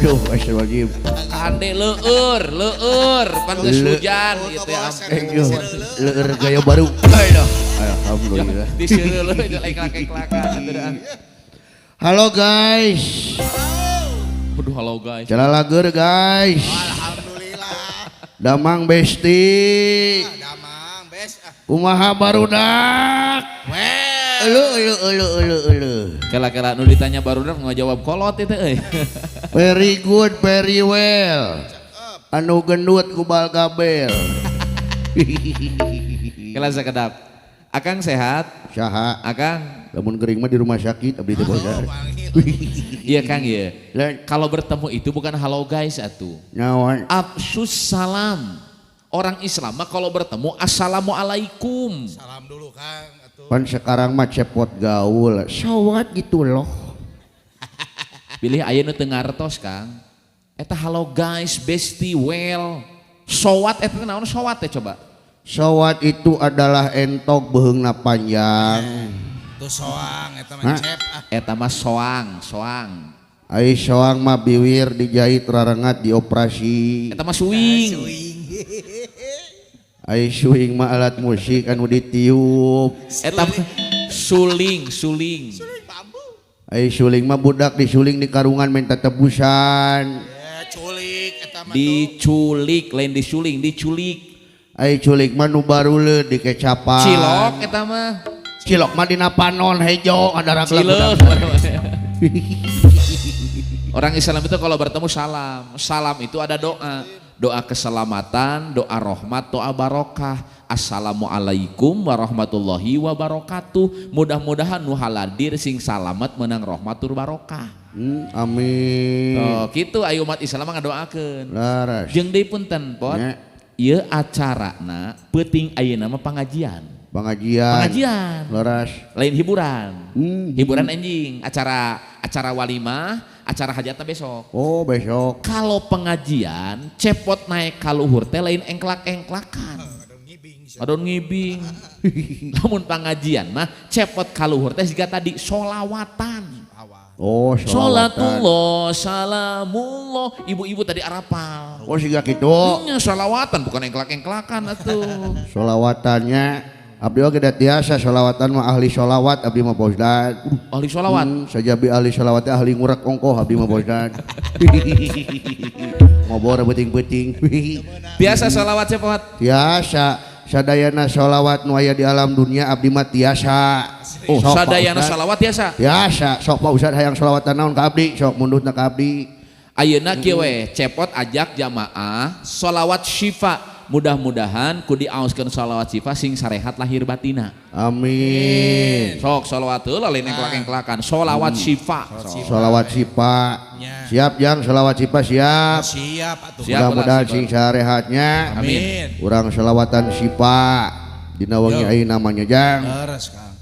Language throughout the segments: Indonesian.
Aduh, astagfirullahaladzim. Ande leur, pan geus hujan gitu ya. Leur gaya baru. Alhamdulillah. Diseureul eklak-eklakan atuh. Halo guys. Waduh, halo guys. Jalan lager guys. Alhamdulillah. Damang Besti. Damang bes. Kumaha barudak. Elu. Kela-kela nu ditanya barudak ngajawab kolot itu euy. Very good, very well. Anu gendut kubal kabel. Kela sakedap. Akang sehat? Saha. Akang? Lamun gering mah di rumah sakit abdi teh bosar. Iya Kang ya. Lain Kalau bertemu itu bukan halo guys atuh. nyawan. Afsus salam. Orang Islam mah kalau bertemu assalamualaikum. Salam dulu Kang. Atuh. Pan sekarang mah cepot gaul. Sawat gitu loh. Pilih aya nu teu ngartos Kang. Eta halo guys, besti well. Sowat eta naon sowat teh coba? Sawat itu adalah entok beheungna panjang. Tuh soang eta mah cep. Eta mah soang. Ai soang mah biwir dijahit rarengat dioperasi. Eta mah suing. Ai suing mah alat musik anu ditiup. Eta mah suling. Ai suling mah budak disuling di karungan minta tebusan. Ya culik eta mah. Diculik, lain disuling, diculik. Ai culik mah nu bareuleud di kecapan. Cilok eta mah. Cilok mah dina panon hejo ada ragla Cilok. budak. Orang Islam itu kalau bertemu salam. Salam itu ada doa. Doa keselamatan, doa rahmat, doa barokah. Assalamualaikum warahmatullahi wabarakatuh. Mudah-mudahan nu haladir sing salamet menang rahmatur barokah. Amin. Oh, gitu ayo umat Islam ngadoakeun. Laras. Jeung deui punten pot. Nya. Ieu acarana peuting ayeuna mah pengajian. Pengajian. Laras. Lain hiburan. Hiburan Hmm. anjing, acara walimah, acara hajatna besok. Oh besok. Kalau pengajian cepot naik ka luhur teh lain engklak-engklakan. Adon ngibing. Namun pengajian mah cepot ka luhur teh siga tadi sholawatan. Oh sholawatan. Sholatullah, salamullah. Ibu-ibu tadi arapal. Oh siga kitu. Sholawatan bukan engklak-engklakan atuh. Sholawatannya abdi oge da tiasa sholawatan mah ahli sholawat abdi mah Bosdan. Ahli sholawat. Sajabi ahli sholawat teh ahli ngurek ongkoh abdi mah Bosdan. Ngobor beuting-beuting. Biasa sholawat cepot. Tiasa sadayana sholawat nu aya di alam dunia abdi mah tiasa. Oh, Sok, Pak sadayana Ustad. sholawat biasa. Tiasa sok Pak Ustad hayang sholawatan naon ka abdi sok mundutna ka abdi. Ayeuna kieu we cepot ajak jamaah sholawat syifa. Mudah-mudahan ku diaoskeun sholawat syifa sing sarehat lahir batina. Amin. Sok sholawat heula lain engklak-engklakan. Sholawat syifa. Sholawat sipa. Siap Jang sholawat sipa siap. Siap atuh. Siap. Mudah-mudahan ulah, sing sarehatnya. Amin. Urang sholawatan sipa. Dina wengi Yo. ayeuna namanya Jang. Leres Kang.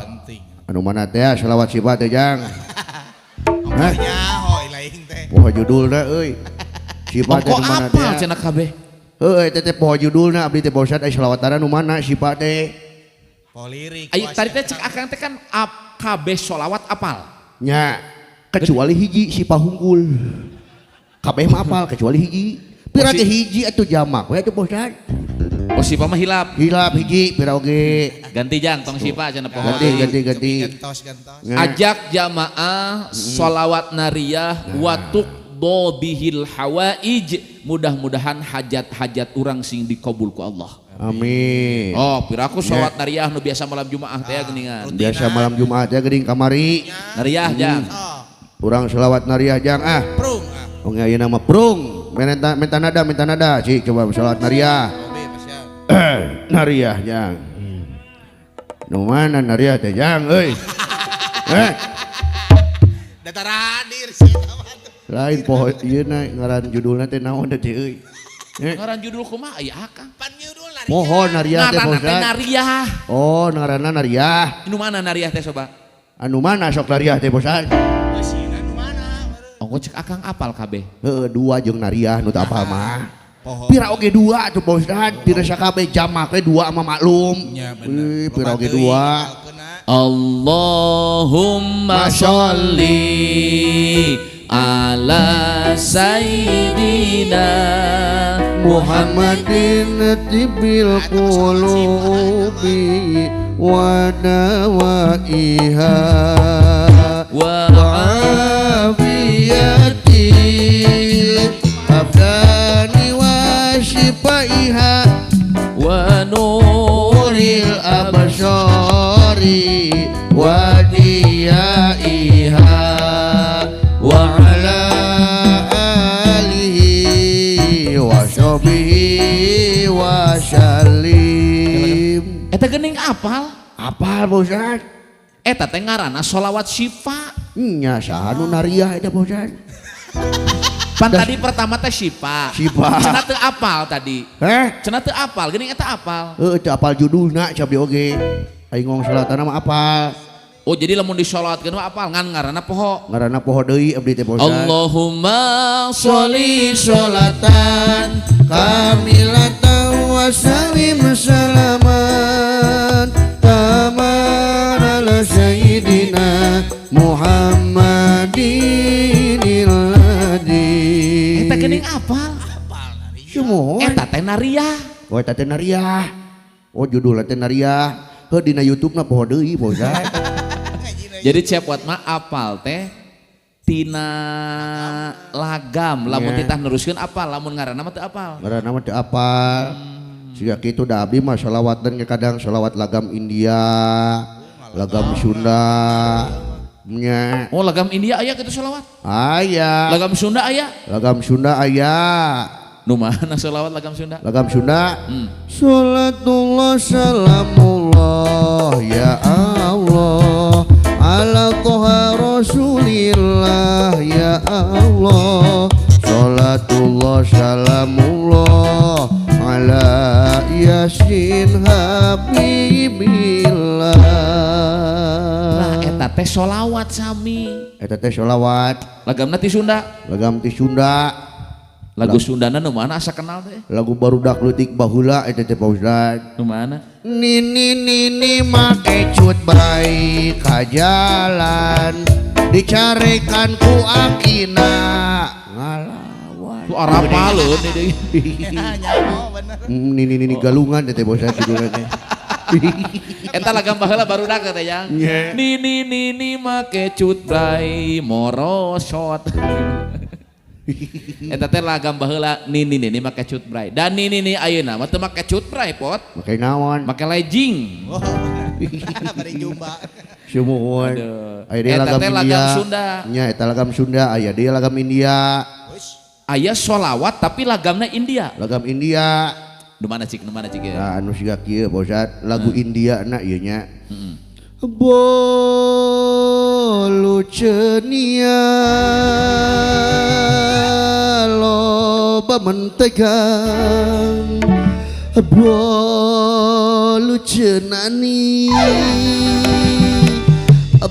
Penting. Anu mana teh sholawat sipa teh Jang. Hah? Ongkohnya hoi lain teh. Poho judulna euy. Sipa teh Pokok di mana apa teh? cenah kabeh? Heueuy teh poho judulna abdi teh Bosad aya sholawatan nu mana sipa teh? Polirik. Ayo tadi teh cek akang teh kan kabeh sholawat apal. Nya kecuali hiji sipa hunggul. Kabeh mah apal kecuali hiji. Pira teh hiji atuh jamak we atuh Bosad. Oh syifa mah hilap. Hilap hiji pira oge. Ganti Jang tong syifa cenah poho. Ganti. Gentos. Nya. Ajak jamaah sholawat nariyah watuk bihil hawaij. Mudah-mudahan hajat-hajat orang sing dikabul ku Allah. Amin. Oh, piraku sholawat nariyah nu biasa malam Jumaah teh geuningan. Biasa malam Jumat ya geuning kamari. Nariyah Jang. Urang sholawat nariyah Jang Prung. Ong ayeuna mah prung. Minta nada. Cik coba sholawat nariyah. Obe pasya. Nariyah Jang. Nu mana nariyah teh Jang euy? Datar hadir sih. Lain poho ieu na ngaran judulna teh naon teh euy? Ngaran judul kumaha aya akang? Pan judul lari. Pohon nariyah teh Ngaranna teh Bosdan. nariyah. Oh, ngaranna nariyah. Nu mana nariyah teh coba? Anu mana sok nariyah teh Bosdan? Meusina nu mana? Oh, cek akang apal kabeh. Heueuh dua jeung nariyah nu teu apal mah. Pohon. Pira oge dua tuh Bosdan, pira sakabeh jamak we dua mah maklum. Ya bener. Pira oge dua. Allahumma sholli ala ala sayyidina Muhammadin tibil qulubi wa dawaiha wa afiyati abdani wa shifaiha wa nuril absyari wa diyaiha wa ala alihi wa sahbihi wa salim. eta geuning apal. Apal bosan? Eta teh ngaranna sholawat syifa. Nya saha nu nariah eta bosan? Pan tadi pertama teh syifa. Syifa. Cenah teu apal tadi. Cenah teu apal, geuning eta apal. Teu apal judulna cabdi oge. Aing ngomong salatana mah apal. Oh jadi lamun disolawatkeun mah apal ngan ngaranna poho. Ngaranna poho deui abdi teh bosan. Allahumma sholli sholatan kamilatan wa sallim salaman taman ala sayyidina Muhammadin ladzi. Eta geuning apal. Semua. Eta teh nariah. Oh eta teh nariah. Oh judulna teh nariah. Heuh dina YouTube na poho deui bosan. Jadi cepot mah apal teh tina lagam, lamun titah neruskeun apal, lamun ngaranna mah teu apal. Ngaranna mah teu apal. Siga kitu da abdi mah sholawatan ge kadang sholawat lagam India, lagam Sunda. Nya. Oh lagam India aya kitu sholawat? Aya. Lagam Sunda aya? Lagam Sunda aya. Nu mana sholawat lagam Sunda? Lagam Sunda. Salatullah salamullah ya Allah ala toha rasulillah ya Allah. Salatullah salamullah ala yasin habibillah. Nah eta teh sholawat sami. Eta teh sholawat. Lagamna ti Sunda. Lagam ti Sunda. Lagu Sundana nu mana asa kenal teh? Lagu barudak leutik baheula eta teh Pak Ustad. Nu mana? Nini make cut baik ka jalan dicarekan ku akina ngalawan. Ku arapaleun deui. Nyaho bener. Nini galungan teh Pak Ustad judulna teh. Eta lagam baheula barudak teh yang. Nini make cut bray morosot. Eta teh lagam baheula nini make cut bray. Dan nini ayeuna mah teu make cut bray pot. Make naon? Oh Make legging. bener. Bari jumba. Sumuhun. Aduh. Aya deui Eta lagam teh India. lagam Sunda. Nya eta lagam Sunda, aya deui lagam India. Aya sholawat tapi lagamna India. Lagam India. Nu mana cik ya? Nah, anu siga kieu Pak Ustad, lagu India na ieu nya. Heeh. Bolu cenia loba mentega bolu cenani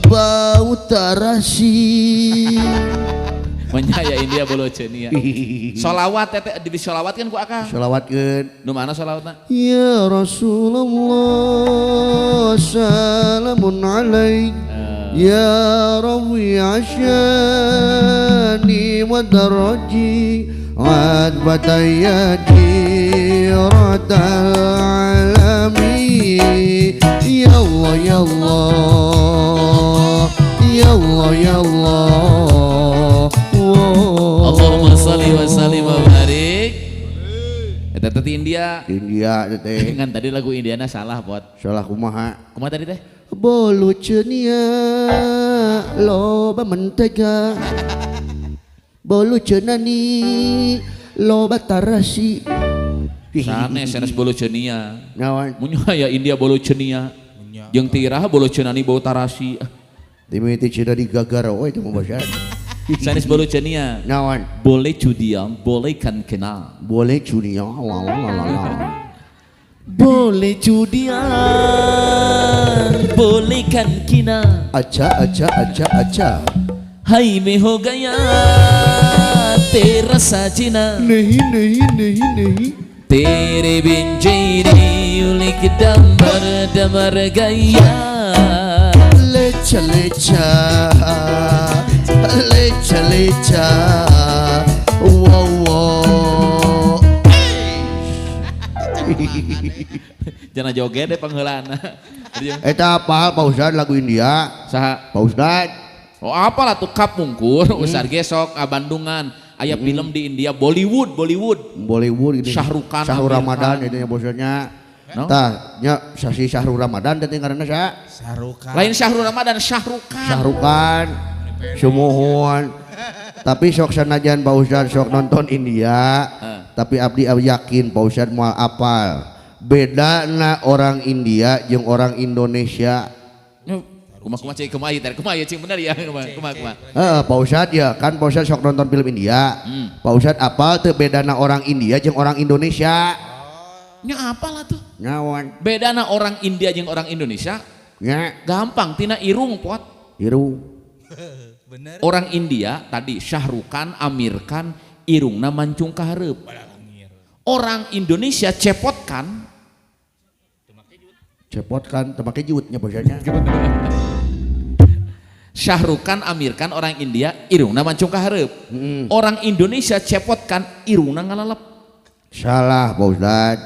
bau tarasi. Menyaya India bolo cenia. Sholawat teh disolawatkeun ku akang. Sholawatkeun. Nu mana sholawatna? Ya Rasulullah salamun alaik ya rawi asyani wa daraji adbataya jiratal alami ya Allah ya Allah ya Allah ya Allah. Allahumma shalli wa sallim wa barik. Eta teh India. India teh. Ngan tadi lagu Indiana salah pot. Salah kumaha? Kumaha tadi teh? Bolu cenia loba mentega bolu cenani loba tarasi. Sanes bolo cenia. Nawan Mun aya India bolo cenia. Jeung tiraha bolo cenani bau tarasi. dimiti cina digagar we itu membaca. Sanes bolo cenia. Nawan Boleh cudian, boleh kan kenal. boleh cunia la. Boleh cudian, boleh kan kina. Acha acha acha acha. Hai meho gaya, tera sajina. Nahi nahi nahi nahi. तेरे बिन जेरी उलिक डमर डमर गया Lecha lecha lecha lecha Jangan joget deh pangheulana. Eta apa Pak Ustad lagu India? Saha? Pak Ustad. Oh apalah tuh kap mungkur, usar gesok Bandungan. Aya film di India Bollywood Bollywood ini. Syahrul Khan, Syahrul Amir Ramadan Khan. itu nya bosnya. No? Tah nya sasi Syahrul Ramadan teh ngaranna sa? Sarukan. Lain Syahrul Ramadan, Syahrul Khan. Syahrul Khan. Sumuhun. Tapi sok sanajan Pak Ustad sok nonton India. Tapi abdi yakin Pak Ustad moal apal. Bedana orang India jeung orang Indonesia. Kumaha cing kumaha ieu kumaha cing bener ya kumaha. Pak Ustad ya kan Pak Ustad sok nonton film India. Pak Ustad apa teu bedana orang India jeung orang Indonesia? Nya apalah tuh? Nyawan. Bedana orang India jeung orang Indonesia? Nya Gampang tina irung pot. irung. Bener. Orang India tadi Syahrul Khan, Amir Khan irungna mancung ka hareup. Orang Indonesia cepot kan Cepot kan teu make jutnya bosnya. Syahrul Khan, Amir Khan orang India irungna mancung ka hareup. Orang Indonesia cepot kan irungna ngalalep. Salah Pak Ustad.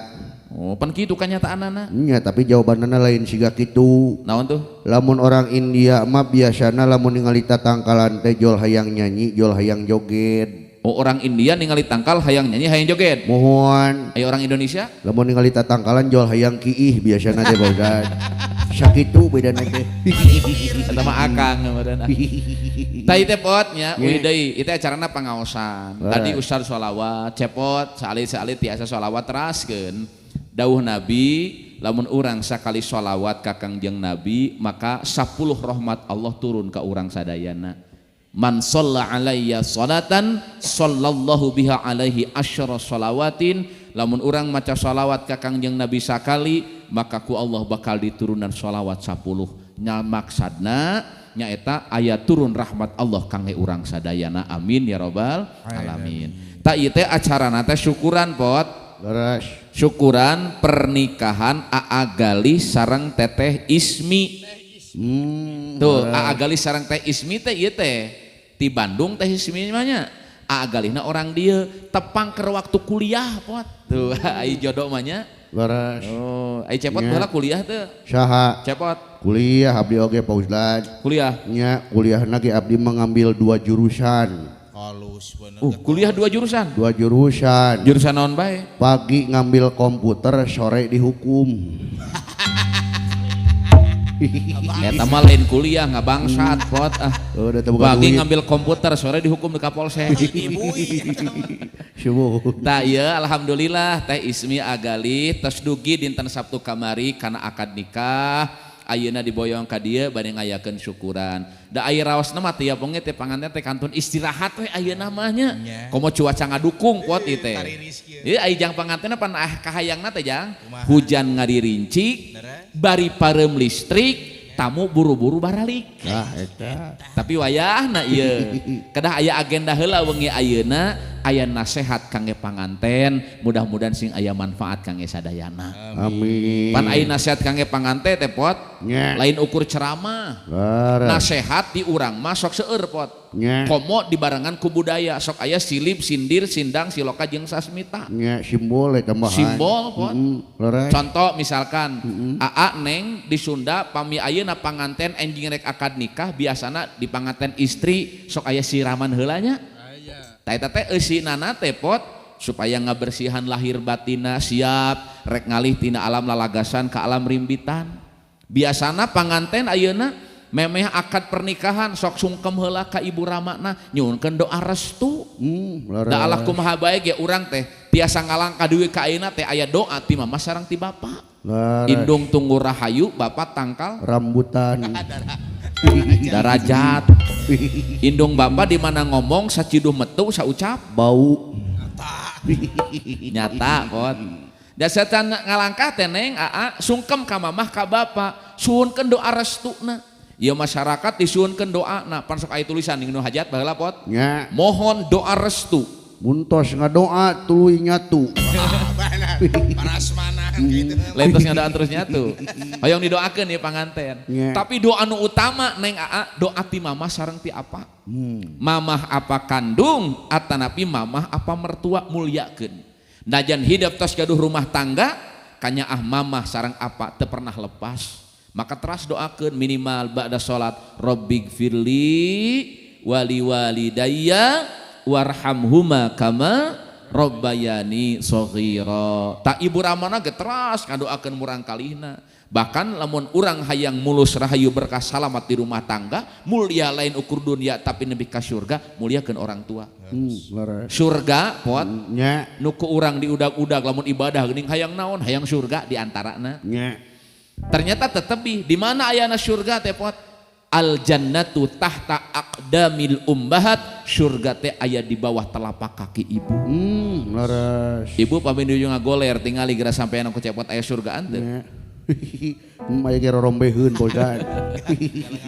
Oh, pan kitu kanyataanana. Nya tapi jawabanana lain siga kitu. Naon tuh? Lamun orang India mah biasana lamun ningali tatangkalan teh jol hayang nyanyi, jol hayang joget. Oh, orang India ningali tangkal hayang nyanyi, hayang joget. Mohon Ayo orang Indonesia? lamun ningali tatangkalan jol hayang kiih biasana teh Pak Ustad. Sakitu bedana teh. Eta mah akang ngaranna. Tah ieu teh potnya, Nya. uih deui, ieu teh acarana pangaosan. Tadi ustaz sholawat, cepot salit-salit tiasa sholawat teraskeun. Dawuh Nabi, lamun urang sakali sholawat ka Kangjeng Nabi, maka 10 rahmat Allah turun ka urang sadayana. Man shalla alayya sholatan sallallahu biha alaihi asyra sholawatin. Lamun urang maca sholawat ka Kangjeng Nabi sakali, maka ku Allah bakal diturunan sholawat 10. Nya maksadna nyaeta aya turun rahmat Allah kangge urang sadayana. Amin ya rabbal alamin. Ta ieu teh acarana teh syukuran pot. Leres. Syukuran pernikahan Aa Galih sareng Teteh Ismi. Tuh Aa Galih sareng Teh Ismi teh ieu teh di Bandung Teh Ismi mah nya. Aa Galihna orang dia tepang ke waktu kuliah pot. Tuh ai jodoh mah nya. Leres. Oh, ai cepot Nya. baheula kuliah teh. Saha Cepot kuliah abdi oge Pak Ustad. kuliah. Nya kuliahna ge abdi mengambil 2 jurusan. Halus bener. Kuliah 2 jurusan. 2 jurusan. Jurusan naon bae? Pagi ngambil komputer, sore dihukum. Eta mah lain kuliah ngabangsat pot ah. Udah teu boga Pagi duit. ngambil komputer, sore dihukum di Kapolsek. Subuh. Tah ieu alhamdulillah Teh Ismi Agali tos dugi dinten Sabtu kamari kana akad nikah. Ayeuna diboyong ka dieu bade ngayakeun syukuran. Da aya raosna mah teh ponge teh panganten teh kantun istirahat we ayeuna mah nya. Komo cuaca ngadukung pot ieu teh. Ieu aya jang pangantenna pan kahayangna teh jang. Hujan ngadirincik, bari pareum listrik, tamu buru-buru baralik. Nah, eta. Tapi wayahna ieu. Kedah aya agenda heula wengi ayeuna, aya nasehat kangge panganten, mudah-mudahan sing aya manfaat kangge sadayana. Amin. Pan aya nasihat kangge panganten teh pot, Nya. lain ukur ceramah. Leres. Nasehat di urang mah sok seueur pot. Nya. Komo dibarengan ku budaya, sok aya silip, sindir, sindang, siloka jeung sasmita. Nya simbol eta tambahan. Simbol pot. Leres. Contoh misalkan Aa Neng di Sunda pami ayeuna panganten enjing rek akad nikah biasana di panganten istri sok aya siraman heula nya. Tah eta teh eusinana teh pot supaya ngabersihan lahir batina siap rek ngalih tina alam lalagasan ka alam rimbitan. Biasana panganten ayeuna memeh akad pernikahan sok sungkem heula ka ibu ramana nyuhunkeun doa restu. Leres. Da Allah kumaha bae ge urang teh tiasa ngalangka deui ka ayeuna teh aya doa ti mama sareng ti bapa. Leres. Indung tunggu rahayu bapak tangkal Rambutan. darajat. Indung bapak di mana ngomong saciduh metu saucap Bau. nyata pot. Da setan ngalangkah teh Neng Aa sungkem ka mamah ka bapa suhunkeun doa restuna. Ieu masyarakat disuhunkeun doana pan sok aya tulisan nu hajat baheula pot. Nya. Mohon doa restu. Muntos ngadoa tuluy nyatu. Parasmanan gitu. Lentos ngadaan terus nyatu. Hoyong didoakeun ya panganten. Nya. Tapi doa nu utama Neng Aa doa ti mamah sareng ti apa? Mamah apa kandung atanapi mamah apa mertua mulyakeun. Najan hidup tos gaduh rumah tangga kanya mamah sarang apa teu pernah lepas. Maka teras doakeun minimal ba'da salat Rabbighfirli wali walidayya warhamhuma kama rabbayani shaghira. Tak ibu ramana ge teras ngadoakeun murang kalihna. Bahkan lamun urang hayang mulus rahayu berkah salamat di rumah tangga, mulia lain ukur dunia tapi nepi ka surga, muliakeun orang tua. Surga pot nya nuku urang diudag-udag lamun ibadah geuning hayang naon, hayang surga di antarana. nya Ternyata tetepi di mana ayana surga teh pot? Al jannatu tahta aqdamil ummahat, surga teh aya di bawah telapak kaki ibu. leres. Ibu paminuju ngagoler tingali geura sampean ku cepot aya surgaan teh. Maya kira rombeheun bosan.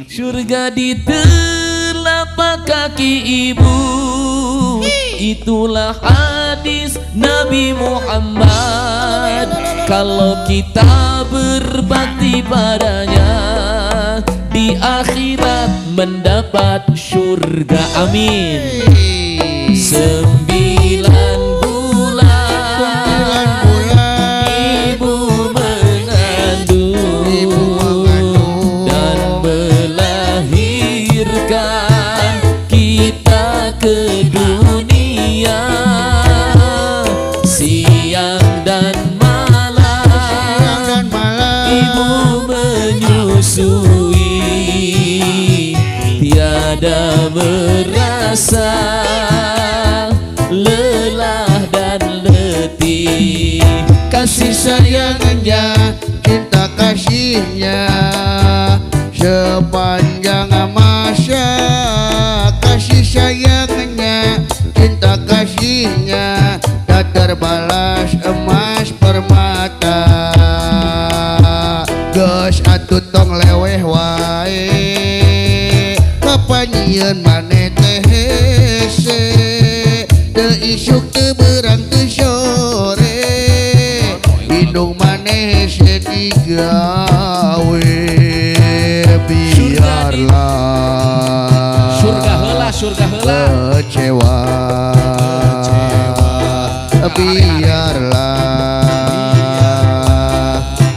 Surga di telapak kaki ibu, itulah hadis Nabi Muhammad. Kalau kita berbakti padanya, di akhirat mendapat surga, amin. 9 bulan ibu mengandung dan melahirkan kita ke dunia, siang dan malam ibu menyusui, tiada merasa lelah dan letih. Kasih sayangnya, cinta kasihnya sepanjang masa. Kasih sayangnya, cinta kasihnya tak terbalas emas permata. Geus atuh tong leweh wae, kapanyieun maneh teh hese, teu isuk teu beurang teu sore, hidung maneh hese digawe. Biarlah Surga heula kecewa, biarlah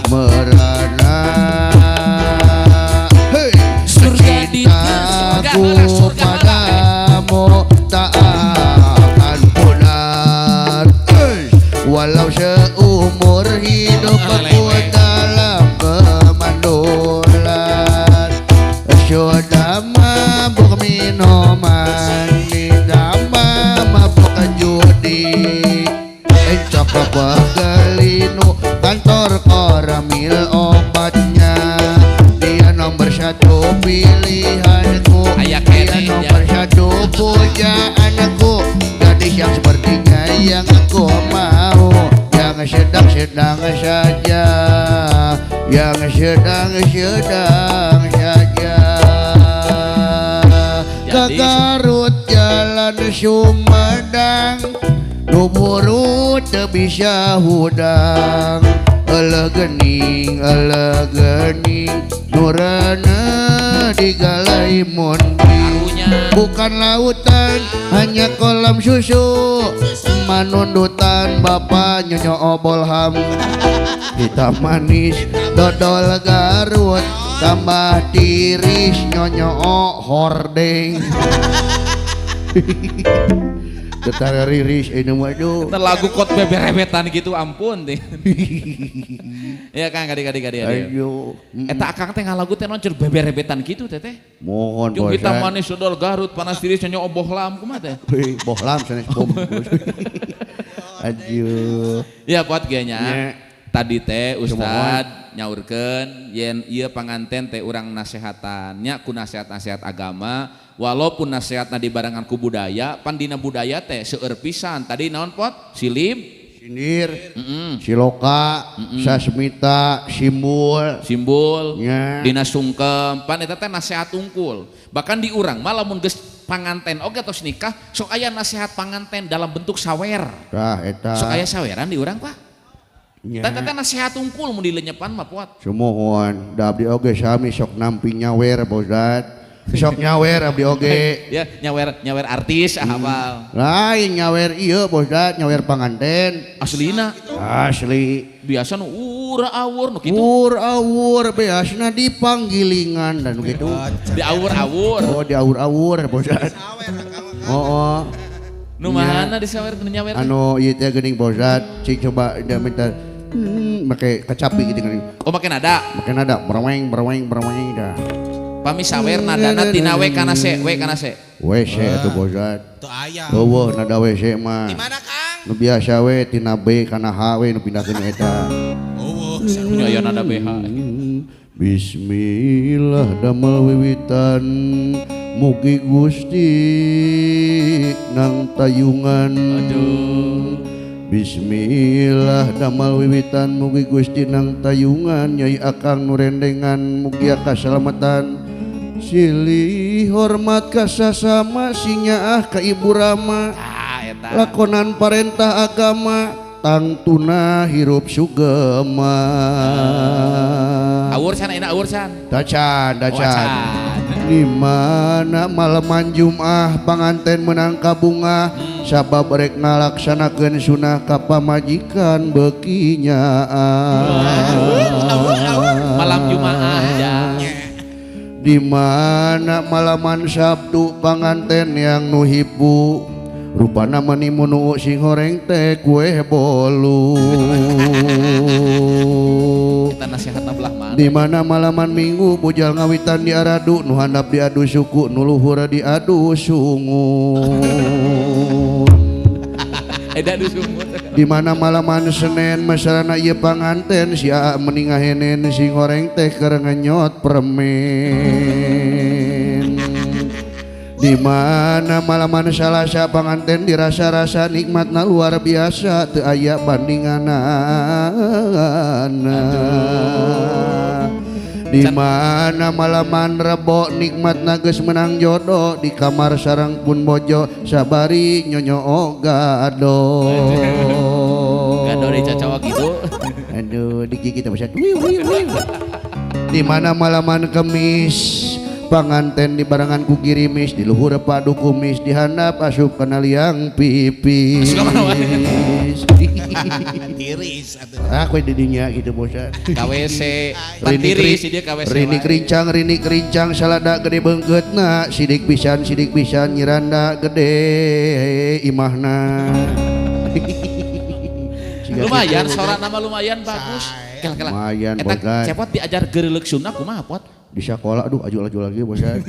merana. Hey, cintaku padamu tak akan punah, walau seumur hidup aku dalam kemandulan. Sudah mabuk minuman, ditambah mabuk judi, encok kegelinu kantor koramil obatnya. Dia nomor 1 pilihanku, dia nomor 1 pujaanku, gadis yang sepertinya yang aku mau, yang sedang-sedang saja, yang sedang-sedang saja. Ke Garut jalan Sumedang, nu buru teu bisa hudang. Euleuh geuning nurana digalai mundi. Bukan lautan, hanya kolam susu, manundutan bapak nyonyo obolham. Hitam manis dodol Garut, tambah tiris nyonyo hordeng. Tetara riris ini waduh. Kita lagu kot beberebetan gitu ampun teh. Ya Kang adik-adik. Ayo. Eta Akang teh ngalagu teh noncer beberebetan gitu teh teh. Mohon Jeung hitam bosan. manis dodol Garut, panas tiris nyanyi obohlam kumaha teh. Hei, bohlam sanes bom. Aduh. Ya kuat ge nya. Nya. Tadi teh Ustad nyaurkeun yen ieu panganten teh urang nasehatan nya ku nasihat-nasihat agama, walaupun nasihatna dibarengan ku budaya, pan dina budaya teh seueur pisan. Tadi naon pot? Silib, Sindir, Siloka, Sasmita, simbol, Nya. dina sungkem, pan eta teh nasihat unggul. Bahkan di urang mah lamun geus panganten oge tos nikah, sok aya nasihat panganten dalam bentuk sawer. Tah eta. Sok aya saweran di urang Pak. Nya. Teh nasihat unggul mun dilenyepan mah pot. Sumohon, da abdi oge sami sok nampi nyawer bosat. Sok nyawer abdi oge. Ya nyawer artis hafal. Lain nyawer ieu bosat, nyawer panganten. Aslina asli biasa nu ura-awur nu kitu awur beasna dipanggilingan dan begitu di awur-awur oh di awur bosan oh nu mana disawer nu nyawer anu ieu teh geuning bosan cik coba dia minta make kecapi gitu kan oh make nada berweng dah pami sawer nadana tina we kana se WC atuh bosan Tuh ayam. eueuh nada WC mah Di mana Kang? nu biasa we tina B kana H we nu pindahkeun eta Oh, nya aya nada BH Bismillah damel wiwitan mugi Gusti nang tayungan aduh Bismillah damel wiwitan mugi Gusti nang tayungan Nyai Akang nurendengan mugi kasalamatan silih hormat ka sasama sinyaah ka Ibu Rama eta lakonan parentah agama tangtuna hirup sugema awur san enak awur san dacan wacan di mana malaman Jumat panganten menang kabunga sabab rek ngalaksanakeun sunah ka pamajikan beukinya malam Jumaah ya di mana malaman Sabtu panganten yang nuhibu rupana menimunu sing goreng teh kue bolu kita nasihatna belah mana di mana malaman Minggu bujal ngawitan diaradu nu handap diadu suku nu luhur diadu sungut eda du sumut di mana malaman Senin masalahna ieu panganten sia meningahenen sing goreng teh keur nganyot permen di mana malaman Salasa panganten dirasa-rasa nikmatna luar biasa teu aya bandinganana di mana malaman Rebo nikmatna geus menang jodoh di kamar sareng pun bojo sabari nyonyo gado gado dicocok gitu aduh diki kita bisa di mana malaman Kemis panganten di barangan ku girimis di luhur padu kumis di handap asup kana liang pipis tiris atuh. aku di dinya gitu bosan KWC pantiri si dia KWC rini kerincang salada gede beungkeutna sidik pisan nyiranda gede imahna lumayan sorak nama lumayan bagus lumayan eta bosan cepot diajar geureuleuk Sunda kumaha pot di sekolah aduh aju lagi bosan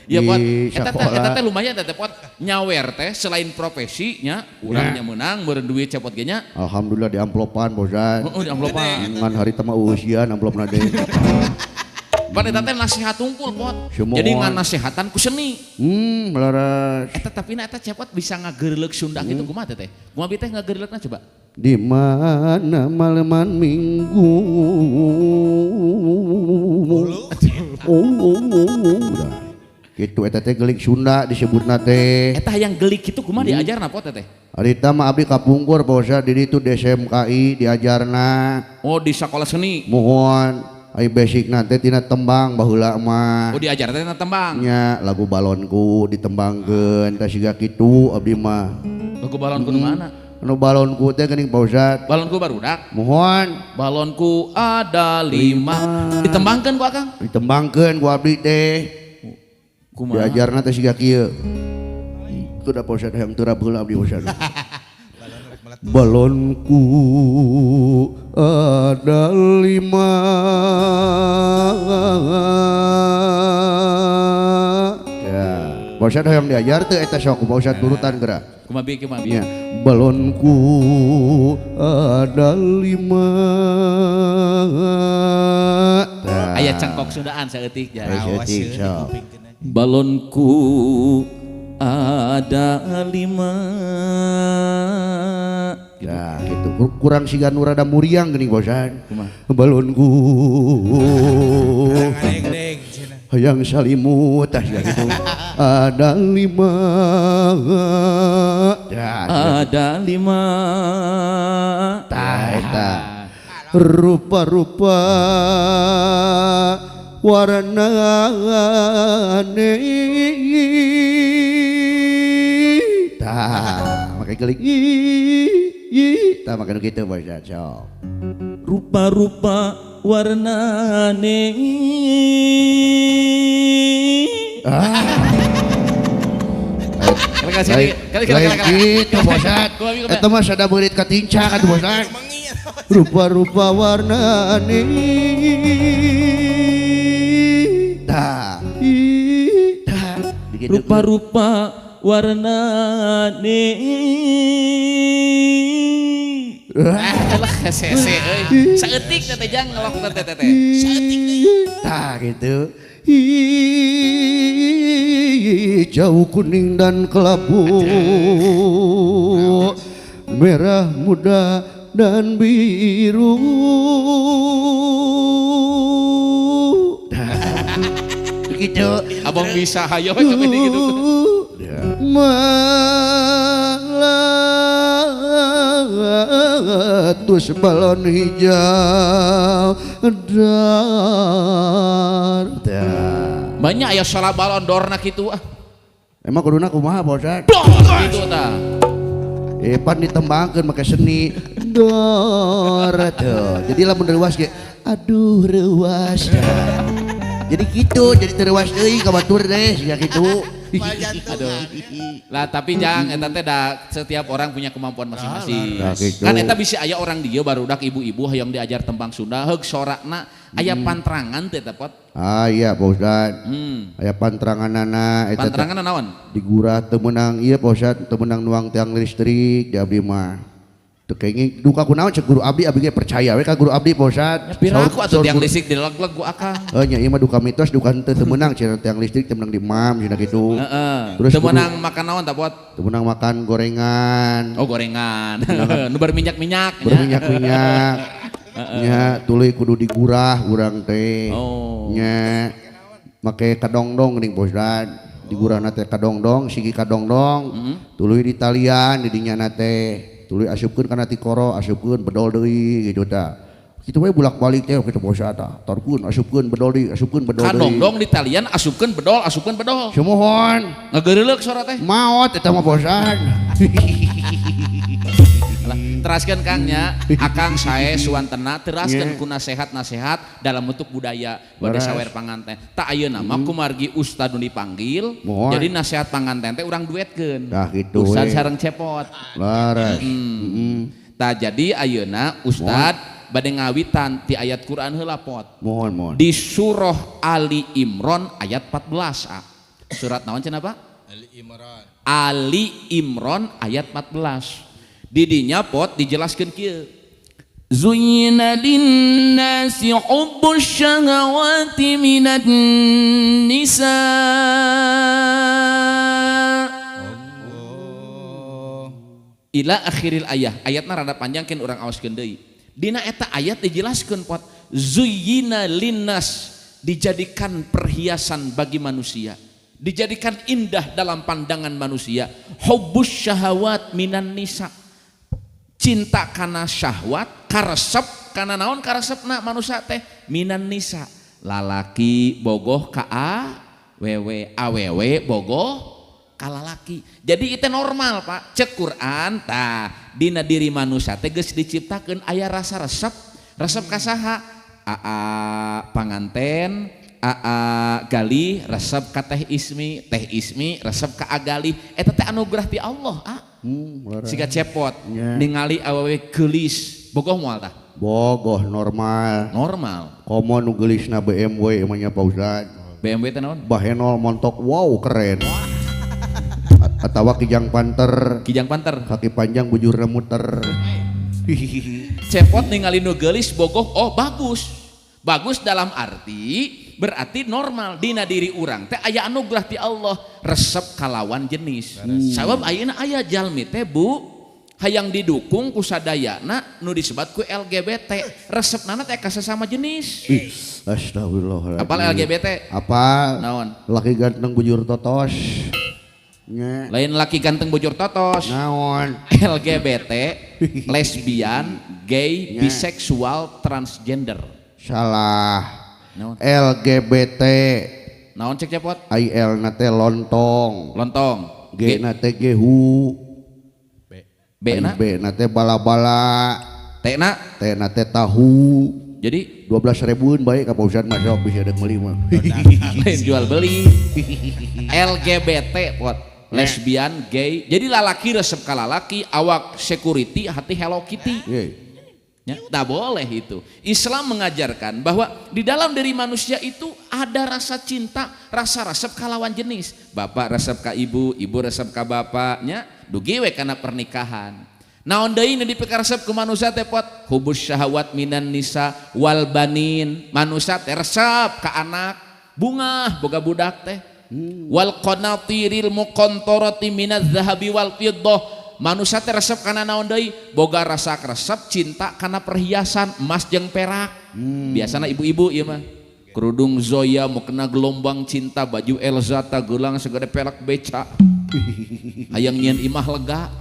iya pot di eta sekolah teh lumayan teh pot nyawer teh selain profesinya urangnya menang beureun duit cepot ge nya alhamdulillah di amplopan bosan di amplopan ngan hari tama usian amplopna deui pan eta teh nasihat tungkul pot Semua. jadi ngan nasihatan ku seni melaras eta tapi eta cepot bisa ngageureuleuk Sunda gitu kumaha teh kumaha bi teh ngageureuleukna coba di mana malaman Minggu udah gitu eta teh gelik Sunda disebutna teh eta yang gelik itu kumaha diajarna pot teh harita mah abdi kapungkur bosa di ditu di SMKI diajarna oh di sekolah seni mohon ai basic nanti tina tembang baheula mah oh diajar teh tembang nya lagu balonku ditembangkeun tah siga kitu abdi mah lagu balon kudu mana anu balonku teh geuning Pak Ustad balonku barudak mohon balonku ada 5 ditembangkeun ku Akang ditembangkeun ku abdi teh kumaha diajarna teh siga kieu kuda Pak Ustad hayang teu rabeula abdi Ustad balonku ada 5 ya Pak Ustad hayang diajar teu eta sok Pak Ustad turutan geura kumaha ya balonku ada 5 aya cangkok Sundaan saeutik ja Awas Cik, seueur sok. di kuping teh. balonku ada 5 ya gitu kurang siga nu rada muriang geuning bosan kumaha balonku Deng cenah. hayang salimut tah siga gitu ada 5 ya ada 5 tah eta rupa-rupa warnane tah make gelik Tah makan gitu Pak Ustaz. Sok. Rupa-rupa warnane. Lain gitu Pak Ustaz. Eta mah sada beurit katinca kan Pak Ustaz. Rupa-rupa warnane. Tah. Tah. Rupa-rupa warnane. Alah hese euy. Saeutik teh jang ngelok teh teh. Saeutik deui. Tah gitu. Hijau kuning dan kelabu, merah muda dan biru. Begitu. Abang bisa hayo we kabeh gitu. Meletus balon hijau dar. Banyak aya salah balon dorna kitu ah. Emang kuduna kumaha Pak Ustaz? Gitu tah. Pan ditembangkeun make seni dor tuh. Jadi lamun reuas ge aduh reuas. Jadi gitu, jadi tereuas deui ka batur deh sia kitu. Aduh. Lah tapi jang eta teh da setiap orang punya kemampuan masing-masing. Nah, gitu. Kan eta bisa aya orang dia barudak ibu-ibu hayang diajar tembang Sunda heug sorakna aya pantrangan teh teh pot. Ah iya Pak Ustaz. Aya pantranganana eta Pantrangan naon? digurah teu meunang ieu Pak Ustaz, teu meunang nuang tiang listrik di abdi mah. Teu kenging duka kunaon cek guru abdi ge percaya we ka guru abdi Pak Ustaz. Piraku atuh tiang listrik dileg-leg ku akang. Nya ieu mah duka mitos duka henteu teu meunang cenah tiang listrik teu meunang di imam cenah kitu. Terus teu meunang makan naon tah pot? Teu meunang makan gorengan. Oh gorengan. Nu berminyak-minyak. Berminyak-minyak. Nya tuluy kudu digurah urang teh. Oh. Nya make kadongdong geuning Pak Ustaz. Digurahna teh kadongdong, sigi kadongdong. Tuluy di talian di dinya na teh. Tuluy asupkeun kana ti koro, asupkeun bedol deui gitu tah. Kitu we bulak-balik teh kitu Pak Ustaz tah. Tarkeun asupkeun bedol deui, asupkeun bedol deui. Kadongdong di talian asupkeun bedol, asupkeun bedol. Sumohon. Ngageureulek sora teh. Maot eta mah Pak Ustaz. Lah, teraskeun Kang nya, akang sae suwantena teraskeun ku nasehat-nasehat dalam bentuk budaya bade sawer panganten. Tak ayeuna mah kumargi ustad nu dipanggil, Mohon. jadi nasehat panganten teh urang duetkeun. Dah gitu Ustad we. sareng cepot. Laras. Tah jadi ayeuna ustad bade ngawitan ti ayat Quran heula pot. Mohon. Di surah Ali Imran ayat 14. Surat naon cenah Pak? Ali Imran ayat 14. Didinya pot dijelaskan kieu. Zuyyina lin-nasi hubbus syahawati minan nisa. Ila akhiril ayah. Ayatna rada panjang kan urang aoskeun deui. Dina eta ayat dijelaskeun pot. Zuyyina linnas, dijadikan perhiasan bagi manusia. Dijadikan indah dalam pandangan manusia. Hubbus syahawat minan nisa. Cinta kana syahwat, karesep kana naon karesepna manusia teh minan nisa. Lalaki bogoh ka awewe, awewe bogoh ka lalaki. Jadi itu normal Pak. Cek Quran tah dina diri manusia teh geus diciptakeun aya rasa resep. Resep ka saha? Aa panganten, aa gali resep ka teh ismi resep ka agali. Eta teh anugerah ti Allah. Siga cepot ningali awewe geulis bogoh moal tah Bogoh normal komo nu geulisna BMW emangnya Pak Ustaz. BMW teh naon? Bahenol montok wow keren. Atawa kijang panter kaki panjang bujurna muter. Cepot ningali nu geulis bogoh oh bagus dalam arti berarti normal dina diri urang teh aya anugerah ti Allah resep kalawan jenis. Sabab ayeuna aya jalmi teh Bu hayang didukung ku sadayana nu disebut ku LGBT resepna teh ka sesama jenis. Astagfirullahaladzim. Apal LGBT? Apal? Naon? Laki ganteng bujur totos. Lain laki ganteng bujur totos. Naon? LGBT, lesbian, gay, biseksual, transgender. Salah. Naon? LGBT. Naon cek cepot? IL nate lontong. Lontong. G nate gehu. B na B na teh bala-bala, T na T na teh tahu. jadi 12.000 baik ka Pak Ustad mah sok bisa deuk meuli mah. lain jual beli. LGBT pot lesbian gay jadi lalaki resep ka lalaki awak security hati Hello Kitty ya, tak boleh itu. Islam mengajarkan bahwa di dalam diri manusia itu ada rasa cinta, rasa resep ka lawan jenis. Bapak resep ka ibu, ibu resep ka bapaknya, dugi we kana pernikahan. Naon deui nu dipikaresep ku manusia teh pot hubus syahwat minan nisa wal banin. Manusia teh resep ka anak, bunga boga budak teh. Wal qanatiril muqantarati minaz zahabi wal fiddah. Manusia teh resep kana naon deui? Boga rasa resep cinta kana perhiasan emas jeung perak. Biasana ibu-ibu ieu mah. Kerudung Zoya mau kena gelombang cinta, baju Elzata gelang segede perak beca. Hayang nyian imah lega.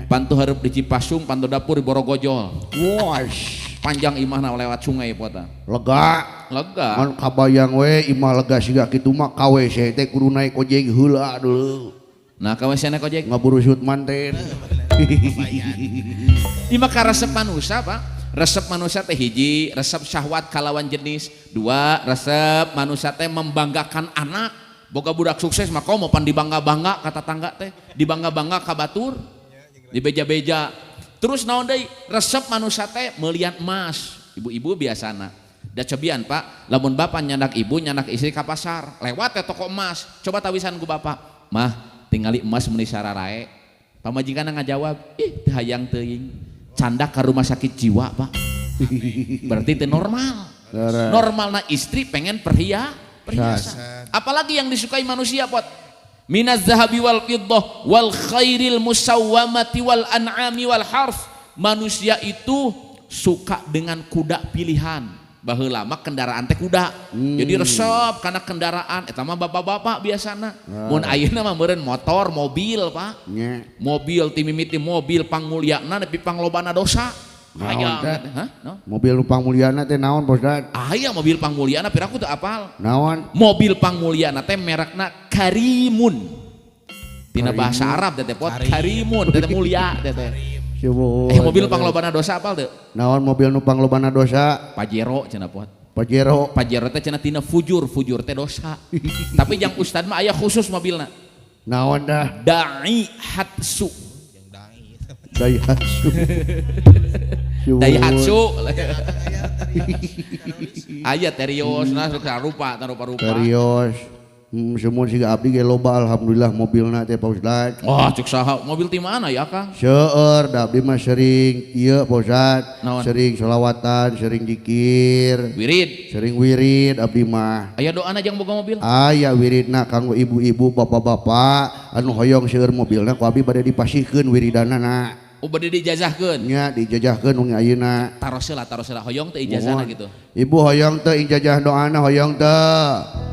Pantu hareup di Cipasung, pantu dapur di Borogojol. Wash. Panjang imahna lewat sungai pota. Lega. Lega. Mun kabayang we imah lega siga kitu mah ka WC teh kudu naik ojek heula dulu. Nah ka WC naik ojek. Ngaburu shoot manten. Imah ka resep manusia Pak. Resep manusia teh hiji, resep syahwat kalawan jenis. Dua, resep manusia teh membanggakan anak. Boga budak sukses mah kau mau pan dibangga-bangga kata tangga teh, dibangga-bangga ka batur, dibeja-beja. Terus naon deui? Resep manusia teh meulieun emas. Ibu-ibu biasana. Da cobian Pak, lamun bapak nyandak ibu, nyandak istri ka pasar, lewat teh toko emas. Coba tawisan ku bapak, "Mah, tingali emas meuli sararae." Pamajikanna ngajawab, "Ih, teu hayang teuing." Candak ke rumah sakit jiwa Pak. Berarti itu normal. Normalna istri pengen perhiasan. Apalagi yang disukai manusia pot. Minaz zahabi wal fiddah wal khairil musawwamati wal an'ami wal harf. Manusia itu suka dengan kuda pilihan. Baheula mah kendaraan teh kuda. Jadi resep karena kendaraan eta mah bapak-bapak biasana. Mun ayeuna mah meureun motor, mobil, Pak. Mobil ti mimiti mobil pangmulyana nepi panglobana dosa. Aya no? Mobil nu pangmulyana teh naon Bos Dad? Aya mobil pangmulyana piraku teu apal. Naon? Mobil pangmulyana teh merekna Karimun. Tina bahasa Arab teh pot Karimun teh mulia teh. Mobil panglobana dosa apal teu? Naon mobil nu panglobana dosa? Pajero cenah pot. Pajero. Pajero teh cenah tina fujur teh dosa. Tapi yang ustad mah aya khusus mobilna. Naon dah? Daihatsu. Daihatsu. Daihatsu. Aya terios nah rupa. Terios. Semua siga abdi ge loba alhamdulillah mobilna teh Pak Ustad. Wah, cuk saha? Mobil ti mana ya, Kang? Seueur da abdi mah sering ieu Pak Ustad. Sering sholawatan, sering zikir. Wirid. Sering wirid abdi mah. Aya doana jeung boga mobil? Aya wiridna kanggo ibu-ibu, bapak-bapak anu hoyong seueur mobilna ku abdi bade dipasihkeun wiridanana. Oh, bade dijajahkeun. Nya dijajahkeun nu ayeuna. Taroseula hoyong teh ijazahna gitu. Ibu hoyong teh ijazah doana hoyong teh.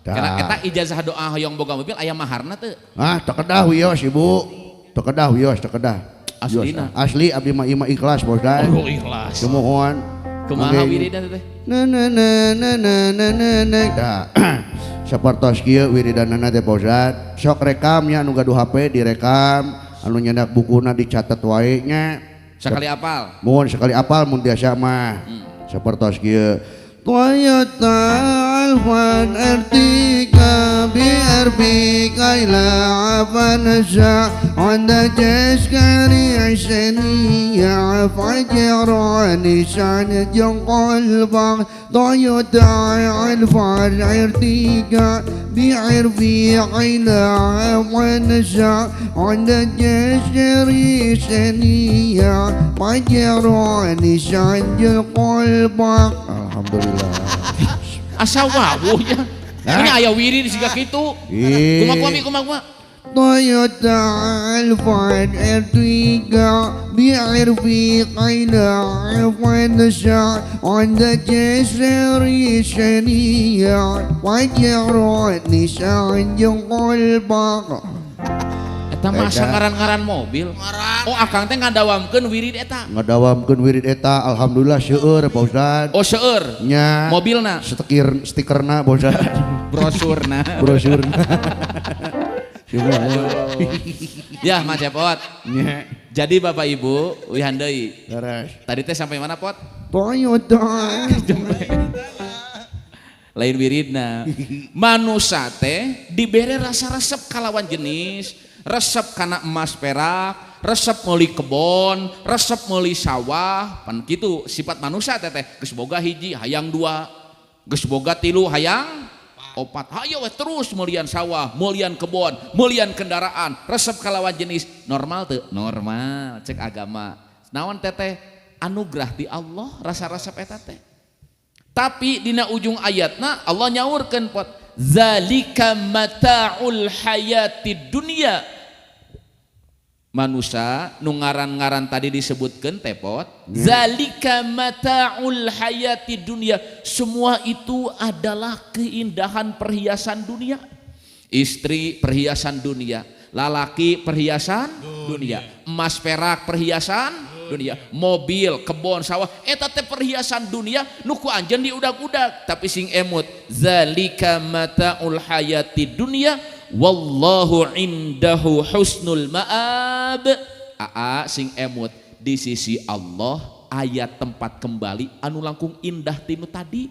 Karena eta ijazah doa hoyong boga mobil aya maharna teu? Ah, teu kedah wios Ibu. Teu kedah wios, teu kedah. Aslina. Asli abdi mah ieu mah ikhlas Bos Dan. Oh, ikhlas. Kumohon. Kumaha wiridan teh? Da. Sapertos kieu wiridanana teh Bos Dan. Sok rekam nya anu gaduh HP direkam, anu nyandak bukuna dicatet wae nya. Sakali apal. Mun sekali apal mun biasa mah. Sapertos kieu. Toyota Alphard Ertiga BRB Kaila Avanza Honda Jazz Kari Asenia Fajar Nissan Jongkolbang Toyota Alphard Ertiga BRB Kaila Avanza Honda Jazz Kari Asenia Fajar Nissan Jongkolbang. Alhamdulillah. Asa wawuhnya. Ini aya wirid siga kitu. Kumaha. Toyota Alphard Ertiga BRV Kaila Avanza Honda Jazz Series Xenia Pajero Nissan Jongkolbak. Eta masa ngaran-ngaran mobil. Oh, akang teh ngadawamkeun wirid eta. Ngadawamkeun wirid eta alhamdulillah seueur Pak Ustad. Oh, seueur. Nya mobilna. Stikerna Pak Ustad. Brosurna. Brosurna. Ya, Mas Cepot. Nya Jadi Bapak Ibu, wihandai. Beres. Tadi teh sampai mana pot? Toyota. Lain wiridna. Manusia teh diberi rasa resep kalawan jenis, resep kana emas perak, resep meuli kebon, resep meuli sawah, pan kitu sifat manusia teh geus boga hiji hayang dua, geus boga tilu hayang opat. Hayo we terus mulian sawah, mulian kebon, mulian kendaraan, resep kalawan jenis normal teu? Normal, cek agama. Naon teteh anugerah di Allah rasa resep eta teh. Tapi dina ujung ayatna Allah nyaurkeun pot zalika mata'ul hayatid dunya. Manusia nu ngaran-ngaran tadi disebutkeun teh pot zalika mata'ul hayatid dunya, semua itu adalah keindahan perhiasan dunia. Istri perhiasan dunia, lalaki perhiasan dunia, emas perak perhiasan dunia, mobil, kebon, sawah, eta teh perhiasan dunia nu ku anjeun diudag-udag, tapi sing emut zalika mataul hayati dunya wallahu indahu husnul ma'ab. Aa sing emut di sisi Allah aya tempat kembali anu langkung indah tinu tadi.